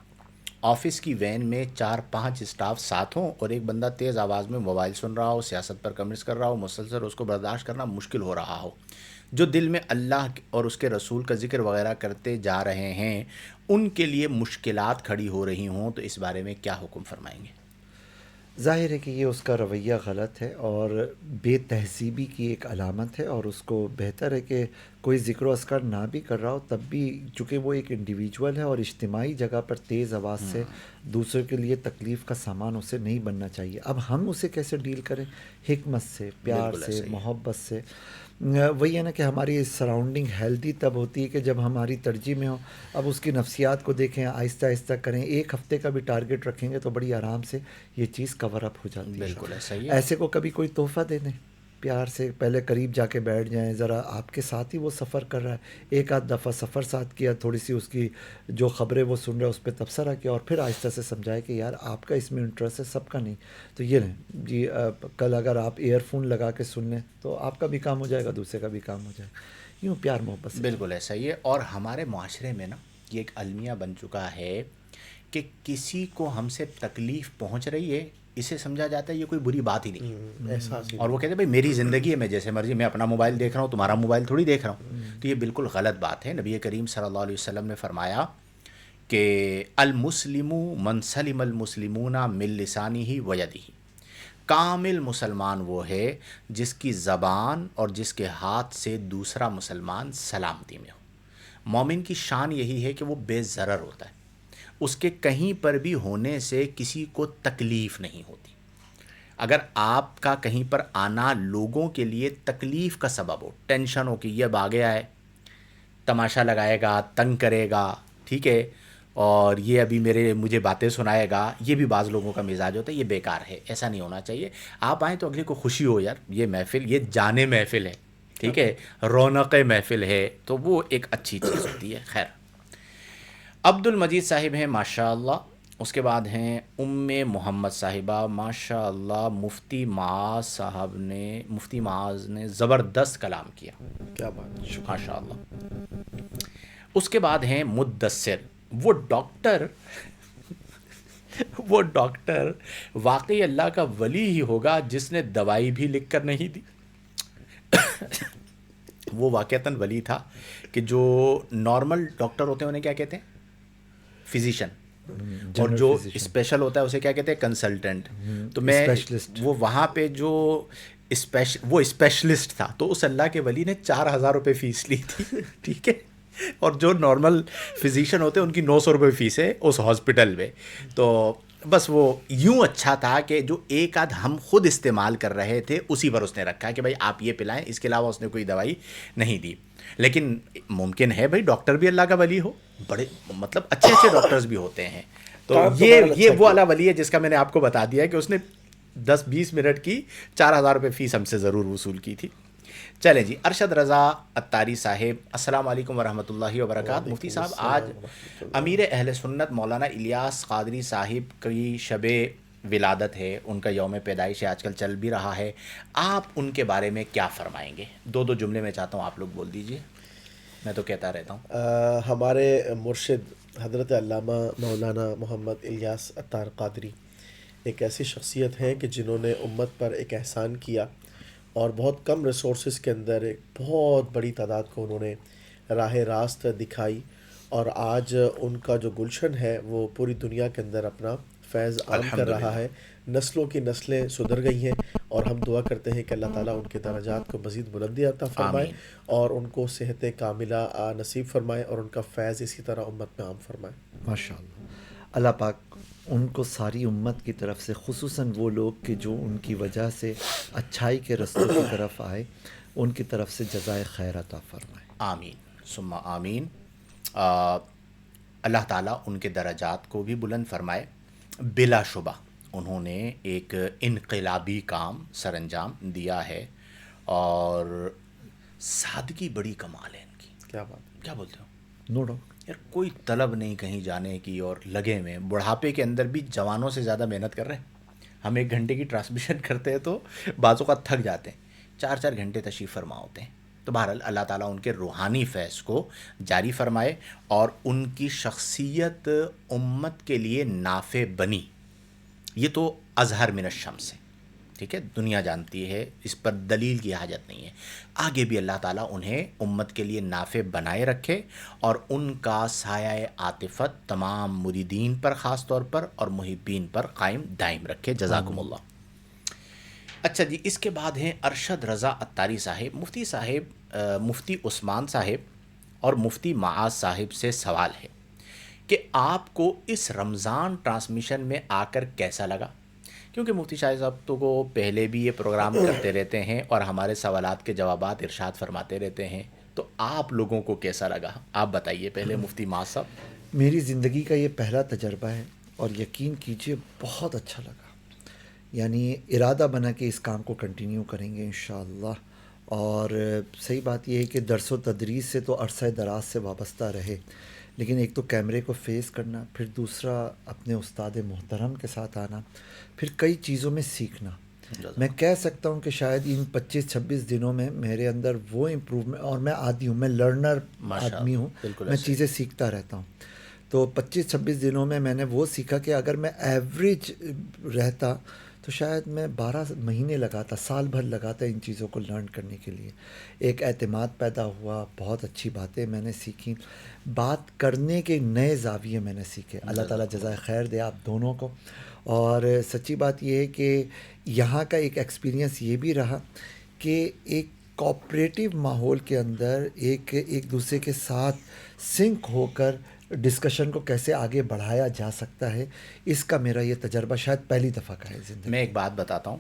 آفس کی وین میں 4-5 اسٹاف ساتھ ہوں اور ایک بندہ تیز آواز میں موبائل سن رہا ہو، سیاست پر کمنٹس کر رہا ہو، مسلسل اس کو برداشت کرنا مشکل ہو رہا ہو. جو دل میں اللہ اور اس کے رسول کا ذکر وغیرہ کرتے جا رہے ہیں، ان کے لیے مشکلات کھڑی ہو رہی ہوں، تو اس بارے میں کیا حکم فرمائیں گے؟ ظاہر ہے کہ یہ اس کا رویہ غلط ہے اور بے تہذیبی کی ایک علامت ہے، اور اس کو بہتر ہے کہ کوئی ذکر و اذکار نہ بھی کر رہا ہو تب بھی، چونکہ وہ ایک انڈیویجول ہے اور اجتماعی جگہ پر تیز آواز سے دوسرے کے لیے تکلیف کا سامان اسے نہیں بننا چاہیے. اب ہم اسے کیسے ڈیل کریں؟ حکمت سے، پیار بالکل سے، ایسا ہی ہے. محبت سے. وہی ہے نا کہ ہماری سراؤنڈنگ ہیلدی تب ہوتی ہے کہ جب ہماری ترجیح میں ہو. اب اس کی نفسیات کو دیکھیں، آہستہ آہستہ کریں. ایک ہفتے کا بھی ٹارگٹ رکھیں گے تو بڑی آرام سے یہ چیز کور اپ ہو جاتی ہے. بالکل ایسا ہی ہے. ایسے کو کبھی کوئی تحفہ دے دیں پیار سے، پہلے قریب جا کے بیٹھ جائیں، ذرا آپ کے ساتھ ہی وہ سفر کر رہا ہے، ایک آدھ دفعہ سفر ساتھ کیا، تھوڑی سی اس کی جو خبریں وہ سن رہا ہے اس پہ تبصرہ کیا، اور پھر آہستہ سے سمجھائے کہ یار آپ کا اس میں انٹرسٹ ہے، سب کا نہیں. تو یہ لیں جی، کل اگر آپ ایئر فون لگا کے سن لیں تو آپ کا بھی کام ہو جائے گا، دوسرے کا بھی کام ہو جائے گا. یوں پیار محبت سے. بالکل ایسا ہی ہے. اور ہمارے معاشرے میں نا یہ ایک المیہ بن چکا ہے کہ کسی کو ہم سے تکلیف پہنچ رہی ہے، اسے سمجھا جاتا ہے یہ کوئی بری بات ہی نہیں. احساس ہی اور وہ کہتے ہیں بھائی میری زندگی ہے، میں جیسے مرضی، میں اپنا موبائل دیکھ رہا ہوں، تمہارا موبائل تھوڑی دیکھ رہا ہوں. تو یہ بالکل غلط بات ہے. نبی کریم صلی اللہ علیہ وسلم نے فرمایا کہ المسلم من سلم المسلمون من لسانہ و یدہ. کامل مسلمان وہ ہے جس کی زبان اور جس کے ہاتھ سے دوسرا مسلمان سلامتی میں ہو. مومن کی شان یہی ہے کہ وہ بے ضرر ہوتا ہے، اس کے کہیں پر بھی ہونے سے کسی کو تکلیف نہیں ہوتی. اگر آپ کا کہیں پر آنا لوگوں کے لیے تکلیف کا سبب ہو، ٹینشن ہو کہ یہ باغے آئے، تماشا لگائے گا، تنگ کرے گا، ٹھیک ہے، اور یہ ابھی مجھے باتیں سنائے گا، یہ بھی بعض لوگوں کا مزاج ہوتا ہے، یہ بیکار ہے. ایسا نہیں ہونا چاہیے. آپ آئیں تو اگلے کو خوشی ہو، یار یہ محفل، یہ جانے محفل ہے، ٹھیک ہے، رونق محفل ہے، تو وہ ایک اچھی چیز ہوتی ہے. خیر. عبد المجید صاحب ہیں ماشاء اللہ. اس کے بعد ہیں ام محمد صاحبہ ماشاء اللہ. مفتی معاذ نے زبردست کلام کیا، کیا بات ہے. ماشاء اللہ. اس کے بعد ہیں مدثر. وہ ڈاکٹر واقعی اللہ کا ولی ہی ہوگا جس نے دوائی بھی لکھ کر نہیں دی. وہ واقعتاً ولی تھا کہ جو نارمل ڈاکٹر ہوتے ہیں انہیں کیا کہتے ہیں؟ فزیشین. اور جو اسپیشل ہوتا ہے اسے کیا کہتے ہیں؟ کنسلٹنٹ. تو میں وہ وہاں پہ جو وہ اسپیشلسٹ تھا، تو اس اللہ کے ولی نے 4,000 روپے فیس لی تھی، ٹھیک ہے. اور جو نارمل فزیشین ہوتے ہیں ان کی 900 روپے فیس ہے اس ہاسپٹل میں. تو بس وہ یوں اچھا تھا کہ جو ایک آدھ ہم خود استعمال کر رہے تھے اسی پر اس نے رکھا کہ بھائی آپ یہ پلائیں، اس کے علاوہ اس نے کوئی دوائی نہیں دی. لیکن ممکن ہے بھائی ڈاکٹر بھی اللہ کا ولی ہو، بڑے مطلب اچھے ڈاکٹرز بھی ہوتے ہیں. تو یہ وہ والا ولی ہے جس کا میں نے آپ کو بتا دیا کہ اس نے 10-20 منٹ کی 4,000 روپے فیس ہم سے ضرور وصول کی تھی. چلیں جی. ارشد رضا اتاری صاحب، السلام علیکم ورحمۃ اللہ وبرکاتہ. مفتی صاحب، آج امیر اہل سنت مولانا الیاس قادری صاحب کی شب ولادت ہے، ان کا یوم پیدائش آج کل چل بھی رہا ہے. آپ ان کے بارے میں کیا فرمائیں گے؟ 2 جملے میں چاہتا ہوں آپ لوگ بول دیجئے، میں تو کہتا رہتا ہوں. ہمارے مرشد حضرت علامہ مولانا محمد الیاس اتار قادری ایک ایسی شخصیت ہے کہ جنہوں نے امت پر ایک احسان کیا اور بہت کم ریسورسز کے اندر ایک بہت بڑی تعداد کو انہوں نے راہ راست دکھائی، اور آج ان کا جو گلشن ہے وہ پوری دنیا کے اندر اپنا فیض عام کر رہا ہے. نسلوں کی نسلیں سدھر گئی ہیں، اور ہم دعا کرتے ہیں کہ اللہ تعالیٰ ان کے درجات کو مزید بلندی عطا فرمائے اور ان کو صحت کاملہ نصیب فرمائے اور ان کا فیض اسی طرح امت میں عام فرمائے. ماشاء اللہ. اللہ پاک ان کو ساری امت کی طرف سے، خصوصاً وہ لوگ کہ جو ان کی وجہ سے اچھائی کے رستوں کی طرف آئے، ان کی طرف سے جزائے خیر عطا فرمائے. آمین ثم آمین. اللہ تعالیٰ ان کے درجات کو بھی بلند فرمائے. بلا شبہ انہوں نے ایک انقلابی کام سر انجام دیا ہے، اور سادگی بڑی کمال ہے ان کی. کیا بات. کیا بولتے ہو نو ڈاؤٹ. یار؟ کوئی طلب نہیں کہیں جانے کی اور لگے ہوئے. بڑھاپے کے اندر بھی جوانوں سے زیادہ محنت کر رہے ہیں. ہم 1 گھنٹے کی ٹرانسمیشن کرتے ہیں تو بعضوں کا تھک جاتے ہیں. 4 گھنٹے تشریف فرما ہوتے ہیں. تو بہرحال اللہ تعالیٰ ان کے روحانی فیض کو جاری فرمائے اور ان کی شخصیت امت کے لیے نافع بنی. یہ تو اظہر من الشمس ہے، ٹھیک ہے، دنیا جانتی ہے، اس پر دلیل کی حاجت نہیں ہے. آگے بھی اللہ تعالیٰ انہیں امت کے لیے نافع بنائے رکھے اور ان کا سایہ عاطفت تمام مریدین پر خاص طور پر اور محبین پر قائم دائم رکھے. جزاکم اللہ. اچھا جی، اس کے بعد ہیں ارشد رضا عطاری صاحب. مفتی صاحب، مفتی عثمان صاحب اور مفتی معاذ صاحب سے سوال ہے کہ آپ کو اس رمضان ٹرانسمیشن میں آ کر کیسا لگا؟ کیونکہ مفتی شاہد صاحب تو کو پہلے بھی یہ پروگرام کرتے رہتے ہیں اور ہمارے سوالات کے جوابات ارشاد فرماتے رہتے ہیں. تو آپ لوگوں کو کیسا لگا؟ آپ بتائیے پہلے مفتی معاذ صاحب. میری زندگی کا یہ پہلا تجربہ ہے اور یقین کیجئے بہت اچھا لگا. یعنی ارادہ بنا کہ اس کام کو کنٹینیو کریں گے انشاءاللہ. اور صحیح بات یہ ہے کہ درس و تدریس سے تو عرصہ دراز سے وابستہ رہے، لیکن ایک تو کیمرے کو فیس کرنا، پھر دوسرا اپنے استاد محترم کے ساتھ آنا، پھر کئی چیزوں میں سیکھنا. میں کہہ سکتا ہوں کہ شاید ان 25-26 دنوں میں میرے اندر وہ امپروومنٹ، اور میں عادی ہوں، میں لرنر آدمی ہوں، میں چیزیں سیکھتا رہتا ہوں. تو 25-26 دنوں میں میں نے وہ سیکھا کہ اگر میں ایوریج رہتا تو شاید میں 12 مہینے لگاتا، سال بھر لگاتا ان چیزوں کو لرن کرنے کے لیے. ایک اعتماد پیدا ہوا، بہت اچھی باتیں میں نے سیکھیں، بات کرنے کے نئے زاویے میں نے سیکھے. اللہ تعالیٰ جزائے خیر دے آپ دونوں کو. اور سچی بات یہ ہے کہ یہاں کا ایک ایکسپیرینس یہ بھی رہا کہ ایک کوآپریٹیو ماحول کے اندر ایک دوسرے کے ساتھ سنک ہو کر ڈسکشن کو کیسے آگے بڑھایا جا سکتا ہے، اس کا میرا یہ تجربہ شاید پہلی دفعہ کا ہے زندگی. میں ایک بات بتاتا ہوں.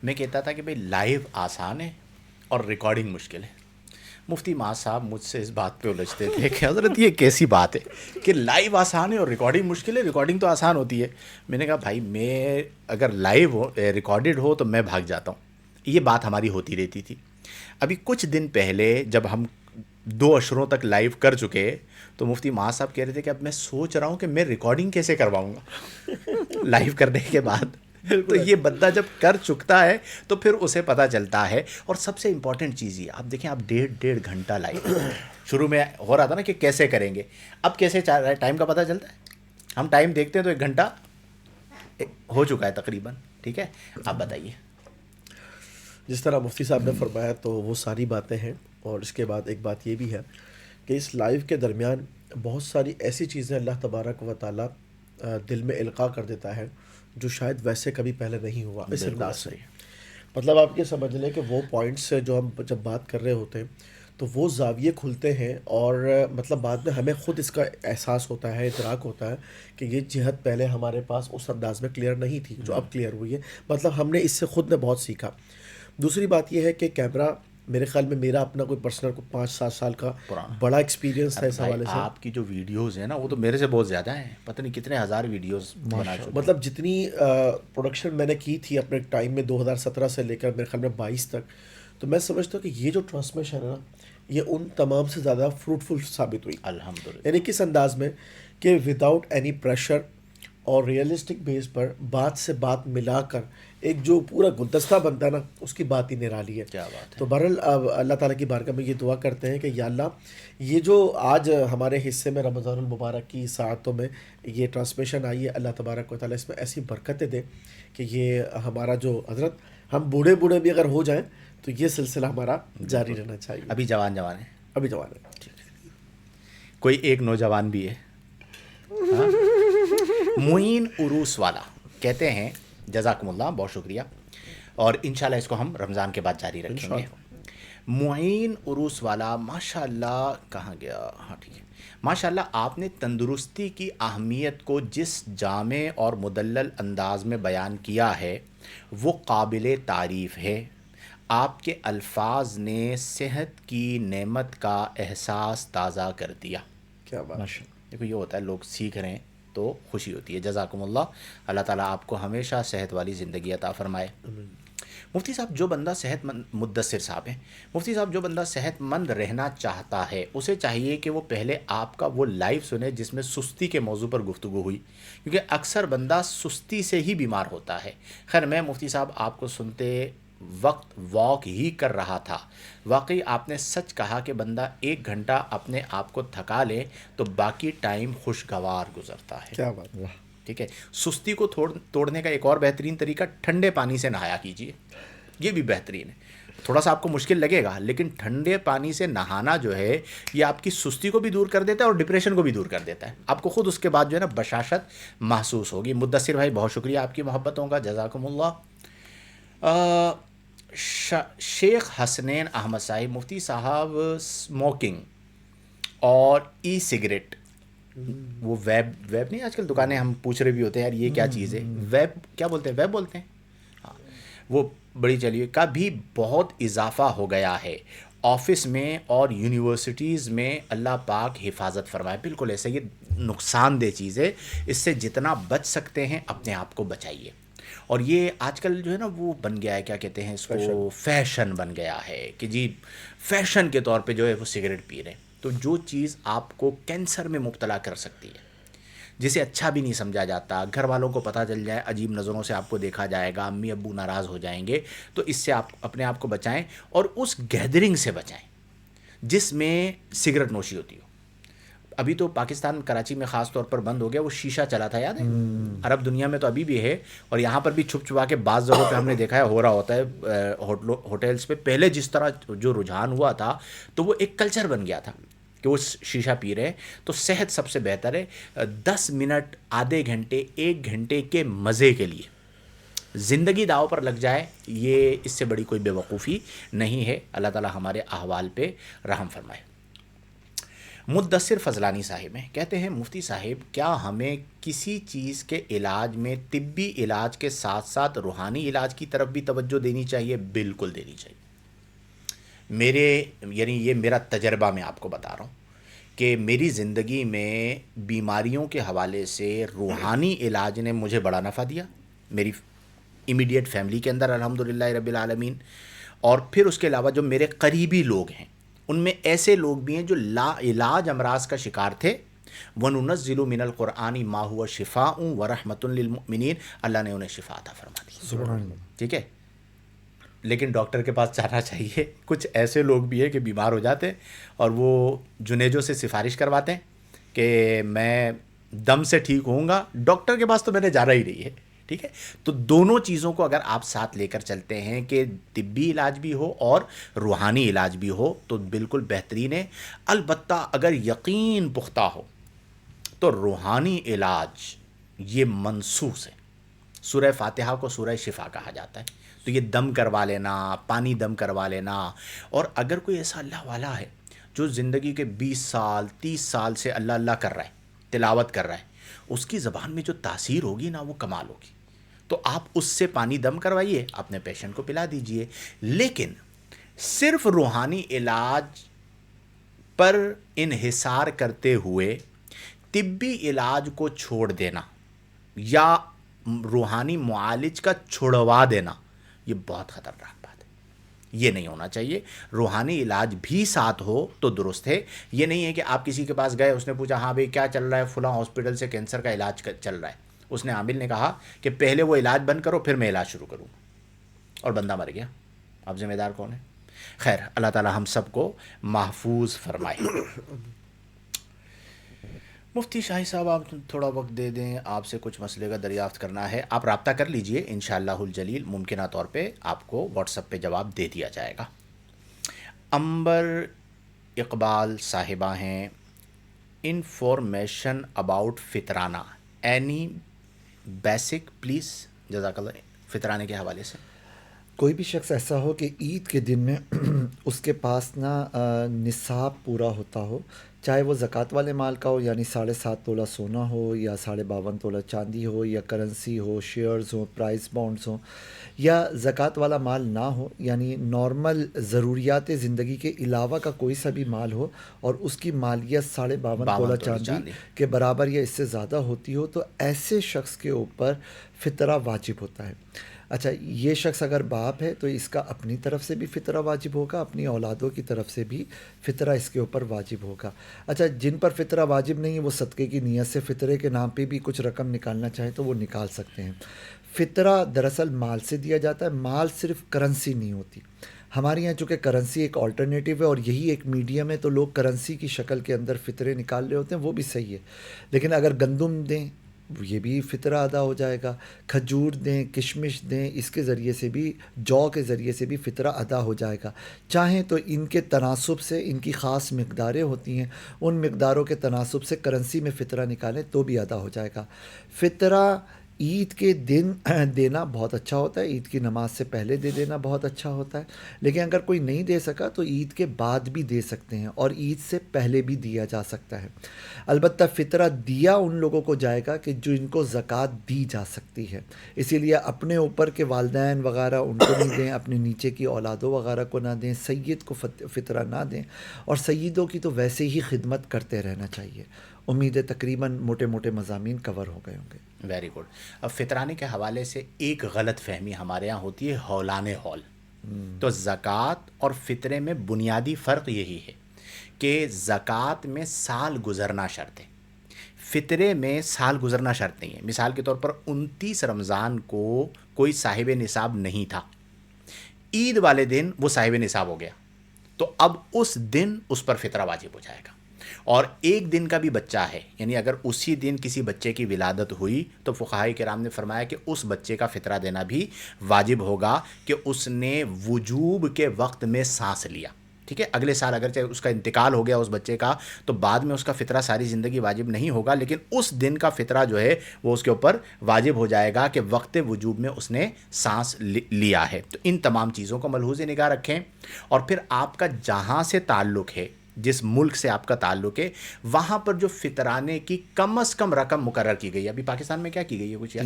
میں کہتا تھا کہ بھئی لائیو آسان ہے اور ریکارڈنگ مشکل ہے. مفتی معاذ صاحب مجھ سے اس بات پہ الجھتے تھے کہ حضرت یہ کیسی بات ہے کہ لائیو آسان ہے اور ریکارڈنگ مشکل ہے؟ ریکارڈنگ تو آسان ہوتی ہے. میں نے کہا بھائی میں اگر لائیو ہو، ریکارڈڈ ہو تو میں بھاگ جاتا ہوں. یہ بات ہماری ہوتی رہتی تھی. ابھی کچھ دن پہلے جب ہم 2 اشروں تک لائیو کر چکے تو مفتی معاذ صاحب کہہ رہے تھے کہ اب میں سوچ رہا ہوں کہ میں ریکارڈنگ کیسے کرواؤں گا لائیو کرنے کے بعد. تو یہ بندہ جب کر چکتا ہے تو پھر اسے پتہ چلتا ہے. اور سب سے امپورٹنٹ چیز یہ، آپ دیکھیں، آپ 1.5 گھنٹہ لائیو، شروع میں ہو رہا تھا نا کہ کیسے کریں گے، اب کیسے چل رہا ہے، ٹائم کا پتہ چلتا ہے. ہم ٹائم دیکھتے ہیں تو 1 گھنٹہ ہو چکا ہے تقریباً. ٹھیک ہے، آپ بتائیے. جس طرح مفتی صاحب نے فرمایا تو وہ ساری باتیں ہیں. اور اس کے بعد ایک بات یہ بھی ہے کہ اس لائیو کے درمیان بہت ساری ایسی چیزیں اللہ تبارک و تعالیٰ دل میں القاء کر دیتا ہے جو شاید ویسے کبھی پہلے نہیں ہوا اس انداز سے. مطلب آپ یہ سمجھ لیں کہ وہ پوائنٹس سے جو ہم جب بات کر رہے ہوتے ہیں تو وہ زاویے کھلتے ہیں، اور مطلب بعد میں ہمیں خود اس کا احساس ہوتا ہے، ادراک ہوتا ہے کہ یہ جہت پہلے ہمارے پاس اس انداز میں کلیئر نہیں تھی جو اب کلیئر ہوئی ہے. مطلب ہم نے اس سے خود نے بہت سیکھا. دوسری بات یہ ہے کہ کیمرہ میرے خیال میں میرا اپنا کوئی پرسنل 5-7 سال کا بڑا ایکسپیرینس تھا اس حوالے سے. آپ کی جو ویڈیوز ہیں نا وہ تو میرے سے بہت زیادہ ہیں، پتہ نہیں کتنے ہزار ویڈیوز بنا چکے. مطلب جتنی پروڈکشن میں نے کی تھی اپنے ٹائم میں 2017 سے لے کر میرے خیال میں 22 تک، تو میں سمجھتا ہوں کہ یہ جو ٹرانسمیشن ہے نا یہ ان تمام سے زیادہ فروٹفل ثابت ہوئی. الحمدللہ. یعنی کس انداز میں کہ وداؤٹ اینی پریشر اور ریئلسٹک بیس پر بات سے بات ملا کر ایک جو پورا گلدستہ بنتا ہے نا اس کی بات ہی نرالی ہے. کیا بات ہے. تو بہرحال اللہ تعالیٰ کی بارگاہ میں یہ دعا کرتے ہیں کہ یا اللہ یہ جو آج ہمارے حصے میں رمضان المبارک کی ساعتوں میں یہ ٹرانسمیشن آئی ہے، اللہ تبارک و تعالیٰ اس میں ایسی برکتیں دے کہ یہ ہمارا جو حضرت ہم بوڑھے بھی اگر ہو جائیں تو یہ سلسلہ ہمارا جاری رہنا چاہیے. ابھی جوان ہیں. ابھی جوان ہے. کوئی ایک نوجوان بھی ہے. معین عروس والا کہتے ہیں جزاکم اللہ، بہت شکریہ، اور انشاءاللہ اس کو ہم رمضان کے بعد جاری رکھیں گے. معین عروس والا، ماشاء اللہ، کہاں گیا، ہاں ٹھیک ہے، ماشاء اللہ آپ نے تندرستی کی اہمیت کو جس جامع اور مدلل انداز میں بیان کیا ہے وہ قابل تعریف ہے. آپ کے الفاظ نے صحت کی نعمت کا احساس تازہ کر دیا. کیا بات. دیکھو یہ ہوتا ہے، لوگ سیکھ رہے ہیں تو خوشی ہوتی ہے. جزاکم اللہ. اللہ تعالیٰ آپ کو ہمیشہ صحت والی زندگی عطا فرمائے. مفتی صاحب جو بندہ صحت مند، مدثر صاحب ہیں، مفتی صاحب جو بندہ صحت مند رہنا چاہتا ہے اسے چاہیے کہ وہ پہلے آپ کا وہ لائیو سنے جس میں سستی کے موضوع پر گفتگو ہوئی، کیونکہ اکثر بندہ سستی سے ہی بیمار ہوتا ہے۔ خیر میں مفتی صاحب آپ کو سنتے وقت واک ہی کر رہا تھا، واقعی آپ نے سچ کہا کہ بندہ 1 گھنٹہ اپنے آپ کو تھکا لے تو باقی ٹائم خوشگوار گزرتا ہے۔ کیا بات ہے. ٹھیک ہے، سستی کو توڑنے کا ایک اور بہترین طریقہ ٹھنڈے پانی سے نہایا کیجیے، یہ بھی بہترین ہے۔ تھوڑا سا آپ کو مشکل لگے گا لیکن ٹھنڈے پانی سے نہانا جو ہے یہ آپ کی سستی کو بھی دور کر دیتا ہے اور ڈپریشن کو بھی دور کر دیتا ہے، آپ کو خود اس کے بعد جو ہے نا بشاشت محسوس ہوگی۔ مدثر بھائی بہت شکریہ آپ کی محبتوں کا، جزاکم اللہ۔ شیخ حسنین احمد صاحب، مفتی صاحب اسموکنگ اور ای سگریٹ، وہ ویب نہیں، آج کل دکانیں ہم پوچھ رہے بھی ہوتے ہیں یار یہ کیا چیز ہے، ویب کیا بولتے ہیں، ویب بولتے ہیں، ہاں وہ بڑی چلیے کا بھی بہت اضافہ ہو گیا ہے آفس میں اور یونیورسٹیز میں، اللہ پاک حفاظت فرمائے۔ بالکل ایسا، یہ نقصان دہ چیز ہے، اس سے جتنا بچ سکتے ہیں اپنے آپ کو بچائیے۔ اور یہ آج کل جو ہے نا وہ بن گیا ہے، کیا کہتے ہیں اس کو، فیشن بن گیا ہے کہ جی فیشن کے طور پہ جو ہے وہ سگریٹ پی رہے ہیں، تو جو چیز آپ کو کینسر میں مبتلا کر سکتی ہے، جسے اچھا بھی نہیں سمجھا جاتا، گھر والوں کو پتہ چل جائے عجیب نظروں سے آپ کو دیکھا جائے گا، امی ابو ناراض ہو جائیں گے، تو اس سے آپ اپنے آپ کو بچائیں اور اس گیدرنگ سے بچائیں جس میں سگریٹ نوشی ہوتی ہو۔ ابھی تو پاکستان کراچی میں خاص طور پر بند ہو گیا، وہ شیشہ چلا تھا، یاد ہے؟ عرب دنیا میں تو ابھی بھی ہے، اور یہاں پر بھی چھپ چھپا کے بعض جگہوں پہ ہم نے دیکھا ہے ہو رہا ہوتا ہے، ہوٹلز پہ پہلے جس طرح جو رجحان ہوا تھا تو وہ ایک کلچر بن گیا تھا کہ وہ شیشہ پی رہے ہیں۔ تو صحت سب سے بہتر ہے، 10 منٹ، آدھے گھنٹے، 1 گھنٹے کے مزے کے لیے زندگی داؤ پر لگ جائے، یہ اس سے بڑی کوئی بے وقوفی نہیں ہے۔ اللہ تعالی ہمارے احوال پہ رحم فرمائے۔ مدثر فضلانی صاحب ہیں، کہتے ہیں مفتی صاحب کیا ہمیں کسی چیز کے علاج میں طبی علاج کے ساتھ ساتھ روحانی علاج کی طرف بھی توجہ دینی چاہیے؟ بالکل دینی چاہیے۔ یعنی یہ میرا تجربہ میں آپ کو بتا رہا ہوں کہ میری زندگی میں بیماریوں کے حوالے سے روحانی علاج نے مجھے بڑا نفع دیا، میری امیڈیٹ فیملی کے اندر الحمدللہ رب العالمین، اور پھر اس کے علاوہ جو میرے قریبی لوگ ہیں ان میں ایسے لوگ بھی ہیں جو لا علاج امراض کا شکار تھے۔ وَنُنَزِّلُ مِنَ الْقُرْآنِ مَا هُوَ شِفَاءٌ وَرَحْمَةٌ لِّلْمُؤْمِنِينَ، اللہ نے انہیں شفا عطا فرما دی۔ سبحان اللہ۔ ٹھیک ہے، لیکن ڈاکٹر کے پاس جانا چاہیے۔ کچھ ایسے لوگ بھی ہیں کہ بیمار ہو جاتے ہیں اور وہ جنیجوں سے سفارش کرواتے ہیں کہ میں دم سے ٹھیک ہوں گا، ڈاکٹر کے پاس تو میں نے جانا ہی نہیں ہے۔ ٹھیک ہے، تو دونوں چیزوں کو اگر آپ ساتھ لے کر چلتے ہیں کہ طبی علاج بھی ہو اور روحانی علاج بھی ہو تو بالکل بہترین ہے۔ البتہ اگر یقین پختہ ہو تو روحانی علاج یہ منسوس ہے۔ سورہ فاتحہ کو سورہ شفا کہا جاتا ہے، تو یہ دم کروا لینا، پانی دم کروا لینا، اور اگر کوئی ایسا اللہ والا ہے جو زندگی کے 20 سال 30 سال سے اللہ اللہ کر رہا ہے، تلاوت کر رہا ہے، اس کی زبان میں جو تاثیر ہوگی نا وہ کمال ہوگی، تو آپ اس سے پانی دم کروائیے، اپنے پیشنٹ کو پلا دیجئے۔ لیکن صرف روحانی علاج پر انحصار کرتے ہوئے طبی علاج کو چھوڑ دینا یا روحانی معالج کا چھڑوا دینا یہ بہت خطرناک بات ہے، یہ نہیں ہونا چاہیے۔ روحانی علاج بھی ساتھ ہو تو درست ہے۔ یہ نہیں ہے کہ آپ کسی کے پاس گئے، اس نے پوچھا ہاں بھئی کیا چل رہا ہے، فلاں ہاسپٹل سے کینسر کا علاج چل رہا ہے، اس نے عامل نے کہا کہ پہلے وہ علاج بند کرو پھر میں علاج شروع کروں، اور بندہ مر گیا، اب ذمہ دار کون ہے؟ خیر، اللہ تعالی ہم سب کو محفوظ فرمائے۔ مفتی شاہی صاحب آپ تھوڑا وقت دے دیں، آپ سے کچھ مسئلے کا دریافت کرنا ہے، آپ رابطہ کر لیجئے، انشاءاللہ الجلیل ممکنہ طور پہ آپ کو واٹس ایپ پہ جواب دے دیا جائے گا۔ امبر اقبال صاحبہ ہیں، انفارمیشن اباؤٹ فطرانہ، اینی بیسک پلیز، جزاک اللہ، فطرانے کے حوالے سے۔ کوئی بھی شخص ایسا ہو کہ عید کے دن میں اس کے پاس نا نصاب پورا ہوتا ہو، چاہے وہ زکوٰۃ والے مال کا ہو، یعنی 7.5 تولہ سونا ہو یا 52.5 تولہ چاندی ہو یا کرنسی ہو، شیئرز ہوں، پرائز بانڈز ہوں، یا زکوٰۃ والا مال نہ ہو، یعنی نارمل ضروریات زندگی کے علاوہ کا کوئی سا بھی مال ہو اور اس کی مالیت 52.5 تولہ چاندی کے برابر یا اس سے زیادہ ہوتی ہو، تو ایسے شخص کے اوپر فطرہ واجب ہوتا ہے۔ اچھا یہ شخص اگر باپ ہے تو اس کا اپنی طرف سے بھی فطرہ واجب ہوگا, اپنی اولادوں کی طرف سے بھی فطرہ اس کے اوپر واجب ہوگا. اچھا جن پر فطرہ واجب نہیں ہے وہ صدقے کی نیت سے فطرے کے نام پہ بھی کچھ رقم نکالنا چاہیں تو وہ نکال سکتے ہیں. فطرہ دراصل مال سے دیا جاتا ہے, مال صرف کرنسی نہیں ہوتی. ہمارے یہاں چونکہ کرنسی ایک آلٹرنیٹیو ہے اور یہی ایک میڈیم ہے تو لوگ کرنسی کی شکل کے اندر فطرے نکال رہے ہوتے ہیں, وہ بھی صحیح ہے. لیکن اگر گندم دیں یہ بھی فطرہ ادا ہو جائے گا, کھجور دیں, کشمش دیں, اس کے ذریعے سے بھی, جو کے ذریعے سے بھی فطرہ ادا ہو جائے گا. چاہیں تو ان کے تناسب سے, ان کی خاص مقداریں ہوتی ہیں, ان مقداروں کے تناسب سے کرنسی میں فطرہ نکالیں تو بھی ادا ہو جائے گا. فطرہ عید کے دن دینا بہت اچھا ہوتا ہے, عید کی نماز سے پہلے دے دینا بہت اچھا ہوتا ہے. لیکن اگر کوئی نہیں دے سکا تو عید کے بعد بھی دے سکتے ہیں اور عید سے پہلے بھی دیا جا سکتا ہے. البتہ فطرہ دیا ان لوگوں کو جائے گا کہ جو ان کو زکوٰۃ دی جا سکتی ہے. اسی لیے اپنے اوپر کے والدین وغیرہ ان کو نہیں دیں, اپنے نیچے کی اولادوں وغیرہ کو نہ دیں, سید کو فطرہ نہ دیں, اور سیدوں کی تو ویسے ہی خدمت کرتے رہنا چاہیے. امید ہے تقریباً موٹے موٹے مضامین کور ہو گئے ہوں گے. Very good. اب فطرانے کے حوالے سے ایک غلط فہمی ہمارے یہاں ہوتی ہے, ہولان ہول. تو زکوٰۃ اور فطرے میں بنیادی فرق یہی ہے کہ زکوٰۃ میں سال گزرنا شرط ہے, فطرے میں سال گزرنا شرط نہیں ہے. مثال کے طور پر 29 رمضان کو کوئی صاحب نصاب نہیں تھا, عید والے دن وہ صاحب نصاب ہو گیا, تو اب اس دن اس پر فطرہ واجب ہو جائے گا. اور ایک دن کا بھی بچہ ہے, یعنی اگر اسی دن کسی بچے کی ولادت ہوئی تو فقہاء کرام نے فرمایا کہ اس بچے کا فطرہ دینا بھی واجب ہوگا کہ اس نے وجوب کے وقت میں سانس لیا. ٹھیک ہے, اگلے سال اگرچہ اس کا انتقال ہو گیا اس بچے کا تو بعد میں اس کا فطرہ ساری زندگی واجب نہیں ہوگا, لیکن اس دن کا فطرہ جو ہے وہ اس کے اوپر واجب ہو جائے گا کہ وقت وجوب میں اس نے سانس لیا ہے. تو ان تمام چیزوں کو ملحوظ نگاہ رکھیں. اور پھر آپ کا جہاں سے تعلق ہے, جس ملک سے آپ کا تعلق ہے, وہاں پر جو فطرانے کی کم از کم رقم مقرر کی گئی ہے, ابھی پاکستان میں کیا کی گئی ہے, کچھ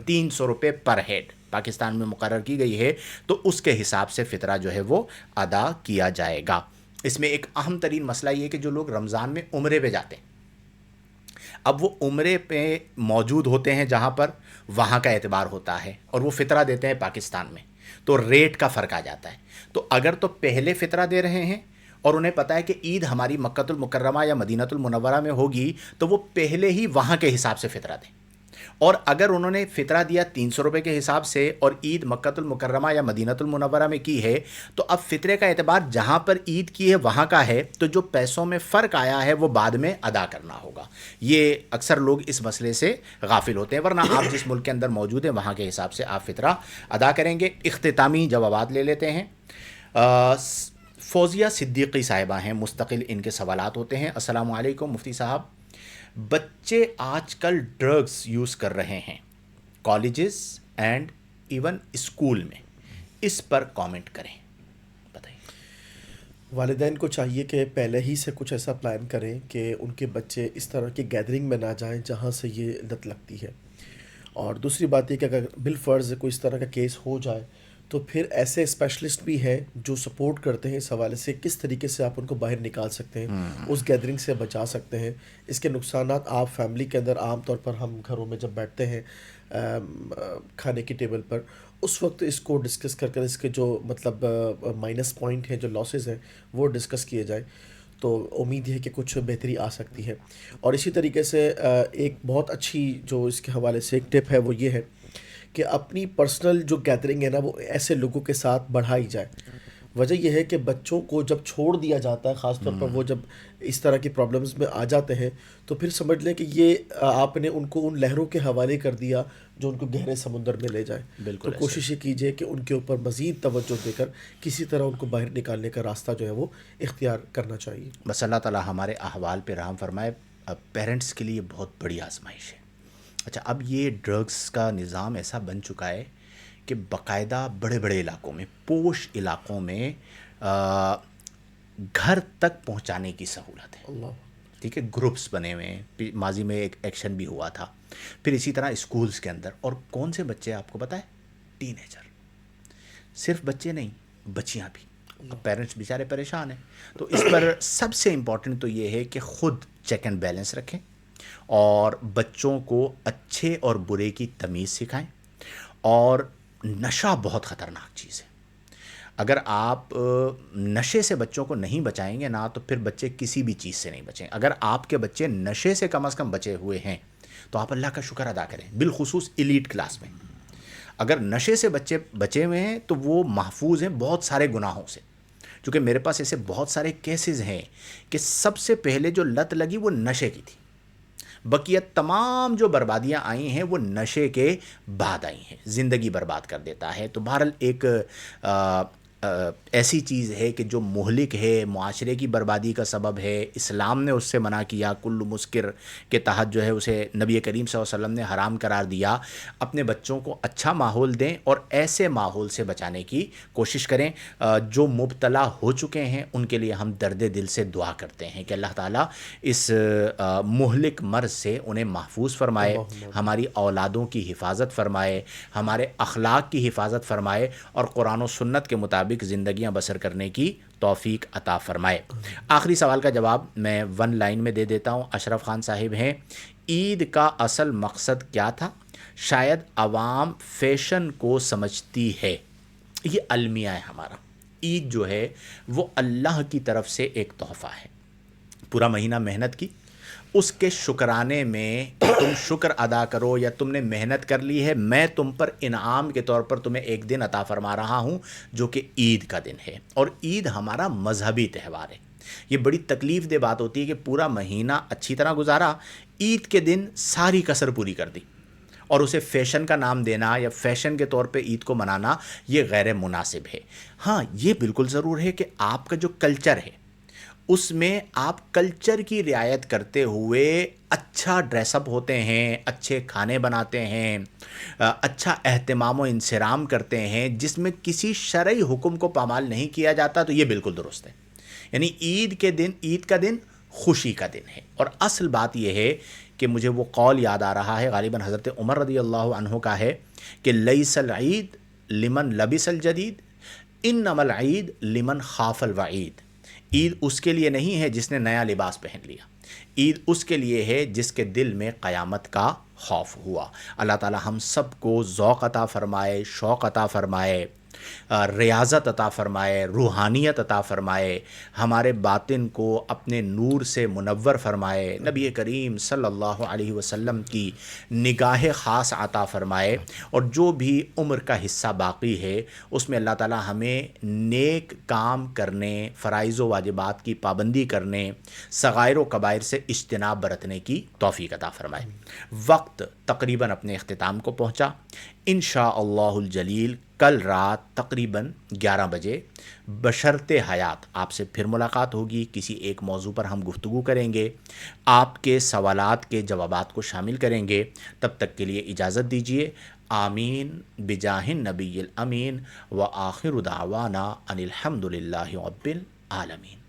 300 روپے پر ہیڈ پاکستان میں مقرر کی گئی ہے, تو اس کے حساب سے فطرہ جو ہے وہ ادا کیا جائے گا. اس میں ایک اہم ترین مسئلہ یہ ہے کہ جو لوگ رمضان میں عمرے پہ جاتے ہیں, اب وہ عمرے پہ موجود ہوتے ہیں جہاں پر, وہاں کا اعتبار ہوتا ہے, اور وہ فطرہ دیتے ہیں پاکستان میں, تو ریٹ کا فرق آ جاتا ہے. تو اگر تو پہلے فطرہ دے رہے ہیں اور انہیں پتہ ہے کہ عید ہماری مکۃ المکرمہ یا مدینۃ المنورہ میں ہوگی, تو وہ پہلے ہی وہاں کے حساب سے فطرہ دیں. اور اگر انہوں نے فطرہ دیا 300 روپے کے حساب سے اور عید مکۃ المکرمہ یا مدینۃ المنورہ میں کی ہے, تو اب فطرے کا اعتبار جہاں پر عید کی ہے وہاں کا ہے, تو جو پیسوں میں فرق آیا ہے وہ بعد میں ادا کرنا ہوگا. یہ اکثر لوگ اس مسئلے سے غافل ہوتے ہیں, ورنہ آپ جس ملک کے اندر موجود ہیں وہاں کے حساب سے آپ فطرہ ادا کریں گے. اختتامی جوابات لے لیتے ہیں. فوزیہ صدیقی صاحبہ ہیں, مستقل ان کے سوالات ہوتے ہیں. السلام علیکم مفتی صاحب, بچے آج کل ڈرگز یوز کر رہے ہیں کالجز اینڈ ایون اسکول میں, اس پر کامنٹ کریں, بتائیے. والدین کو چاہیے کہ پہلے ہی سے کچھ ایسا پلان کریں کہ ان کے بچے اس طرح کی گیدرنگ میں نہ جائیں جہاں سے یہ لت لگتی ہے. اور دوسری بات یہ کہ اگر بالفرض کوئی اس طرح کا کیس ہو جائے تو پھر ایسے اسپیشلسٹ بھی ہیں جو سپورٹ کرتے ہیں اس حوالے سے کس طریقے سے آپ ان کو باہر نکال سکتے ہیں, اس گیدرنگ سے بچا سکتے ہیں. اس کے نقصانات آپ فیملی کے اندر, عام طور پر ہم گھروں میں جب بیٹھتے ہیں کھانے کی ٹیبل پر, اس وقت اس کو ڈسکس کر اس کے جو مطلب مائنس پوائنٹ ہیں, جو لاسز ہیں, وہ ڈسکس کیے جائیں, تو امید ہے کہ کچھ بہتری آ سکتی ہے. اور اسی طریقے سے ایک بہت اچھی جو اس کے حوالے سے ایک ٹپ ہے وہ یہ ہے کہ اپنی پرسنل جو گیدرنگ ہے نا وہ ایسے لوگوں کے ساتھ بڑھائی جائے. وجہ یہ ہے کہ بچوں کو جب چھوڑ دیا جاتا ہے, خاص طور پر وہ جب اس طرح کی پرابلمز میں آ جاتے ہیں, تو پھر سمجھ لیں کہ یہ آپ نے ان کو ان لہروں کے حوالے کر دیا جو ان کو گہرے سمندر میں لے جائیں. تو کوشش یہ کیجیے کہ ان کے اوپر مزید توجہ دے کر کسی طرح ان کو باہر نکالنے کا راستہ جو ہے وہ اختیار کرنا چاہیے. بس اللہ تعالیٰ ہمارے احوال پہ رحم فرمائے. پیرنٹس کے لیے بہت بڑی آزمائش ہے. اچھا, اب یہ ڈرگز کا نظام ایسا بن چکا ہے کہ باقاعدہ بڑے بڑے علاقوں میں, پوش علاقوں میں گھر تک پہنچانے کی سہولت ہے. ٹھیک ہے, گروپس بنے ہوئے ہیں, ماضی میں ایک ایکشن بھی ہوا تھا. پھر اسی طرح اسکولز کے اندر, اور کون سے بچے آپ کو پتہ ہے, ٹین ایجر. صرف بچے نہیں, بچیاں بھی. پیرنٹس بیچارے پریشان ہیں. تو اس پر سب سے امپورٹنٹ تو یہ ہے کہ خود چیک اینڈ بیلنس رکھیں اور بچوں کو اچھے اور برے کی تمیز سکھائیں, اور نشہ بہت خطرناک چیز ہے. اگر آپ نشے سے بچوں کو نہیں بچائیں گے نا تو پھر بچے کسی بھی چیز سے نہیں بچیں. اگر آپ کے بچے نشے سے کم از کم بچے ہوئے ہیں تو آپ اللہ کا شکر ادا کریں, بالخصوص ایلیٹ کلاس میں. اگر نشے سے بچے بچے ہوئے ہیں تو وہ محفوظ ہیں بہت سارے گناہوں سے. چونکہ میرے پاس ایسے بہت سارے کیسز ہیں کہ سب سے پہلے جو لت لگی وہ نشے کی تھی, بقیہ تمام جو بربادیاں آئی ہیں وہ نشے کے بعد آئی ہیں. زندگی برباد کر دیتا ہے. تو بہرحال ایک ایسی چیز ہے کہ جو مہلک ہے, معاشرے کی بربادی کا سبب ہے. اسلام نے اس سے منع کیا, کل مسکر کے تحت جو ہے اسے نبی کریم صلی اللہ علیہ وسلم نے حرام قرار دیا. اپنے بچوں کو اچھا ماحول دیں اور ایسے ماحول سے بچانے کی کوشش کریں. جو مبتلا ہو چکے ہیں ان کے لیے ہم درد دل سے دعا کرتے ہیں کہ اللہ تعالیٰ اس مہلک مرض سے انہیں محفوظ فرمائے, ہماری اولادوں کی حفاظت فرمائے, ہمارے اخلاق کی حفاظت فرمائے اور قرآن و سنت کے مطابق زندگیاں بسر کرنے کی توفیق عطا فرمائے. آخری سوال کا جواب میں ون لائن میں دے دیتا ہوں. اشرف خان صاحب ہیں, عید کا اصل مقصد کیا تھا؟ شاید عوام فیشن کو سمجھتی ہے. یہ المیہ ہے ہمارا. عید جو ہے وہ اللہ کی طرف سے ایک تحفہ ہے. پورا مہینہ محنت کی, اس کے شکرانے میں تم شکر ادا کرو یا تم نے محنت کر لی ہے, میں تم پر انعام کے طور پر تمہیں ایک دن عطا فرما رہا ہوں جو کہ عید کا دن ہے. اور عید ہمارا مذہبی تہوار ہے. یہ بڑی تکلیف دہ بات ہوتی ہے کہ پورا مہینہ اچھی طرح گزارا, عید کے دن ساری کسر پوری کر دی اور اسے فیشن کا نام دینا یا فیشن کے طور پہ عید کو منانا یہ غیر مناسب ہے. ہاں یہ بالکل ضرور ہے کہ آپ کا جو کلچر ہے اس میں آپ کلچر کی رعایت کرتے ہوئے اچھا ڈریس اپ ہوتے ہیں, اچھے کھانے بناتے ہیں, اچھا اہتمام و انصرام کرتے ہیں جس میں کسی شرعی حکم کو پامال نہیں کیا جاتا, تو یہ بالکل درست ہے. یعنی عید کا دن خوشی کا دن ہے. اور اصل بات یہ ہے کہ مجھے وہ قول یاد آ رہا ہے, غالباً حضرت عمر رضی اللہ عنہ کا ہے کہ لیس العید لمن لبس الجدید انما العید لمن خاف الوعید. عید اس کے لیے نہیں ہے جس نے نیا لباس پہن لیا, عید اس کے لیے ہے جس کے دل میں قیامت کا خوف ہوا. اللہ تعالی ہم سب کو ذوق عطا فرمائے, شوق عطا فرمائے, ریاضت عطا فرمائے, روحانیت عطا فرمائے, ہمارے باطن کو اپنے نور سے منور فرمائے, نبی کریم صلی اللہ علیہ وسلم کی نگاہ خاص عطا فرمائے. اور جو بھی عمر کا حصہ باقی ہے اس میں اللہ تعالی ہمیں نیک کام کرنے, فرائض و واجبات کی پابندی کرنے, صغائر و کبائر سے اجتناب برتنے کی توفیق عطا فرمائے. وقت تقریباً اپنے اختتام کو پہنچا. انشاءاللہ الجلیل کل رات تقریباً 11 بجے بشرط حیات آپ سے پھر ملاقات ہوگی. کسی ایک موضوع پر ہم گفتگو کریں گے, آپ کے سوالات کے جوابات کو شامل کریں گے. تب تک کے لیے اجازت دیجیے. آمین بجاہ النبی الامین وآخر دعوانا ان الحمد للہ رب العالمین.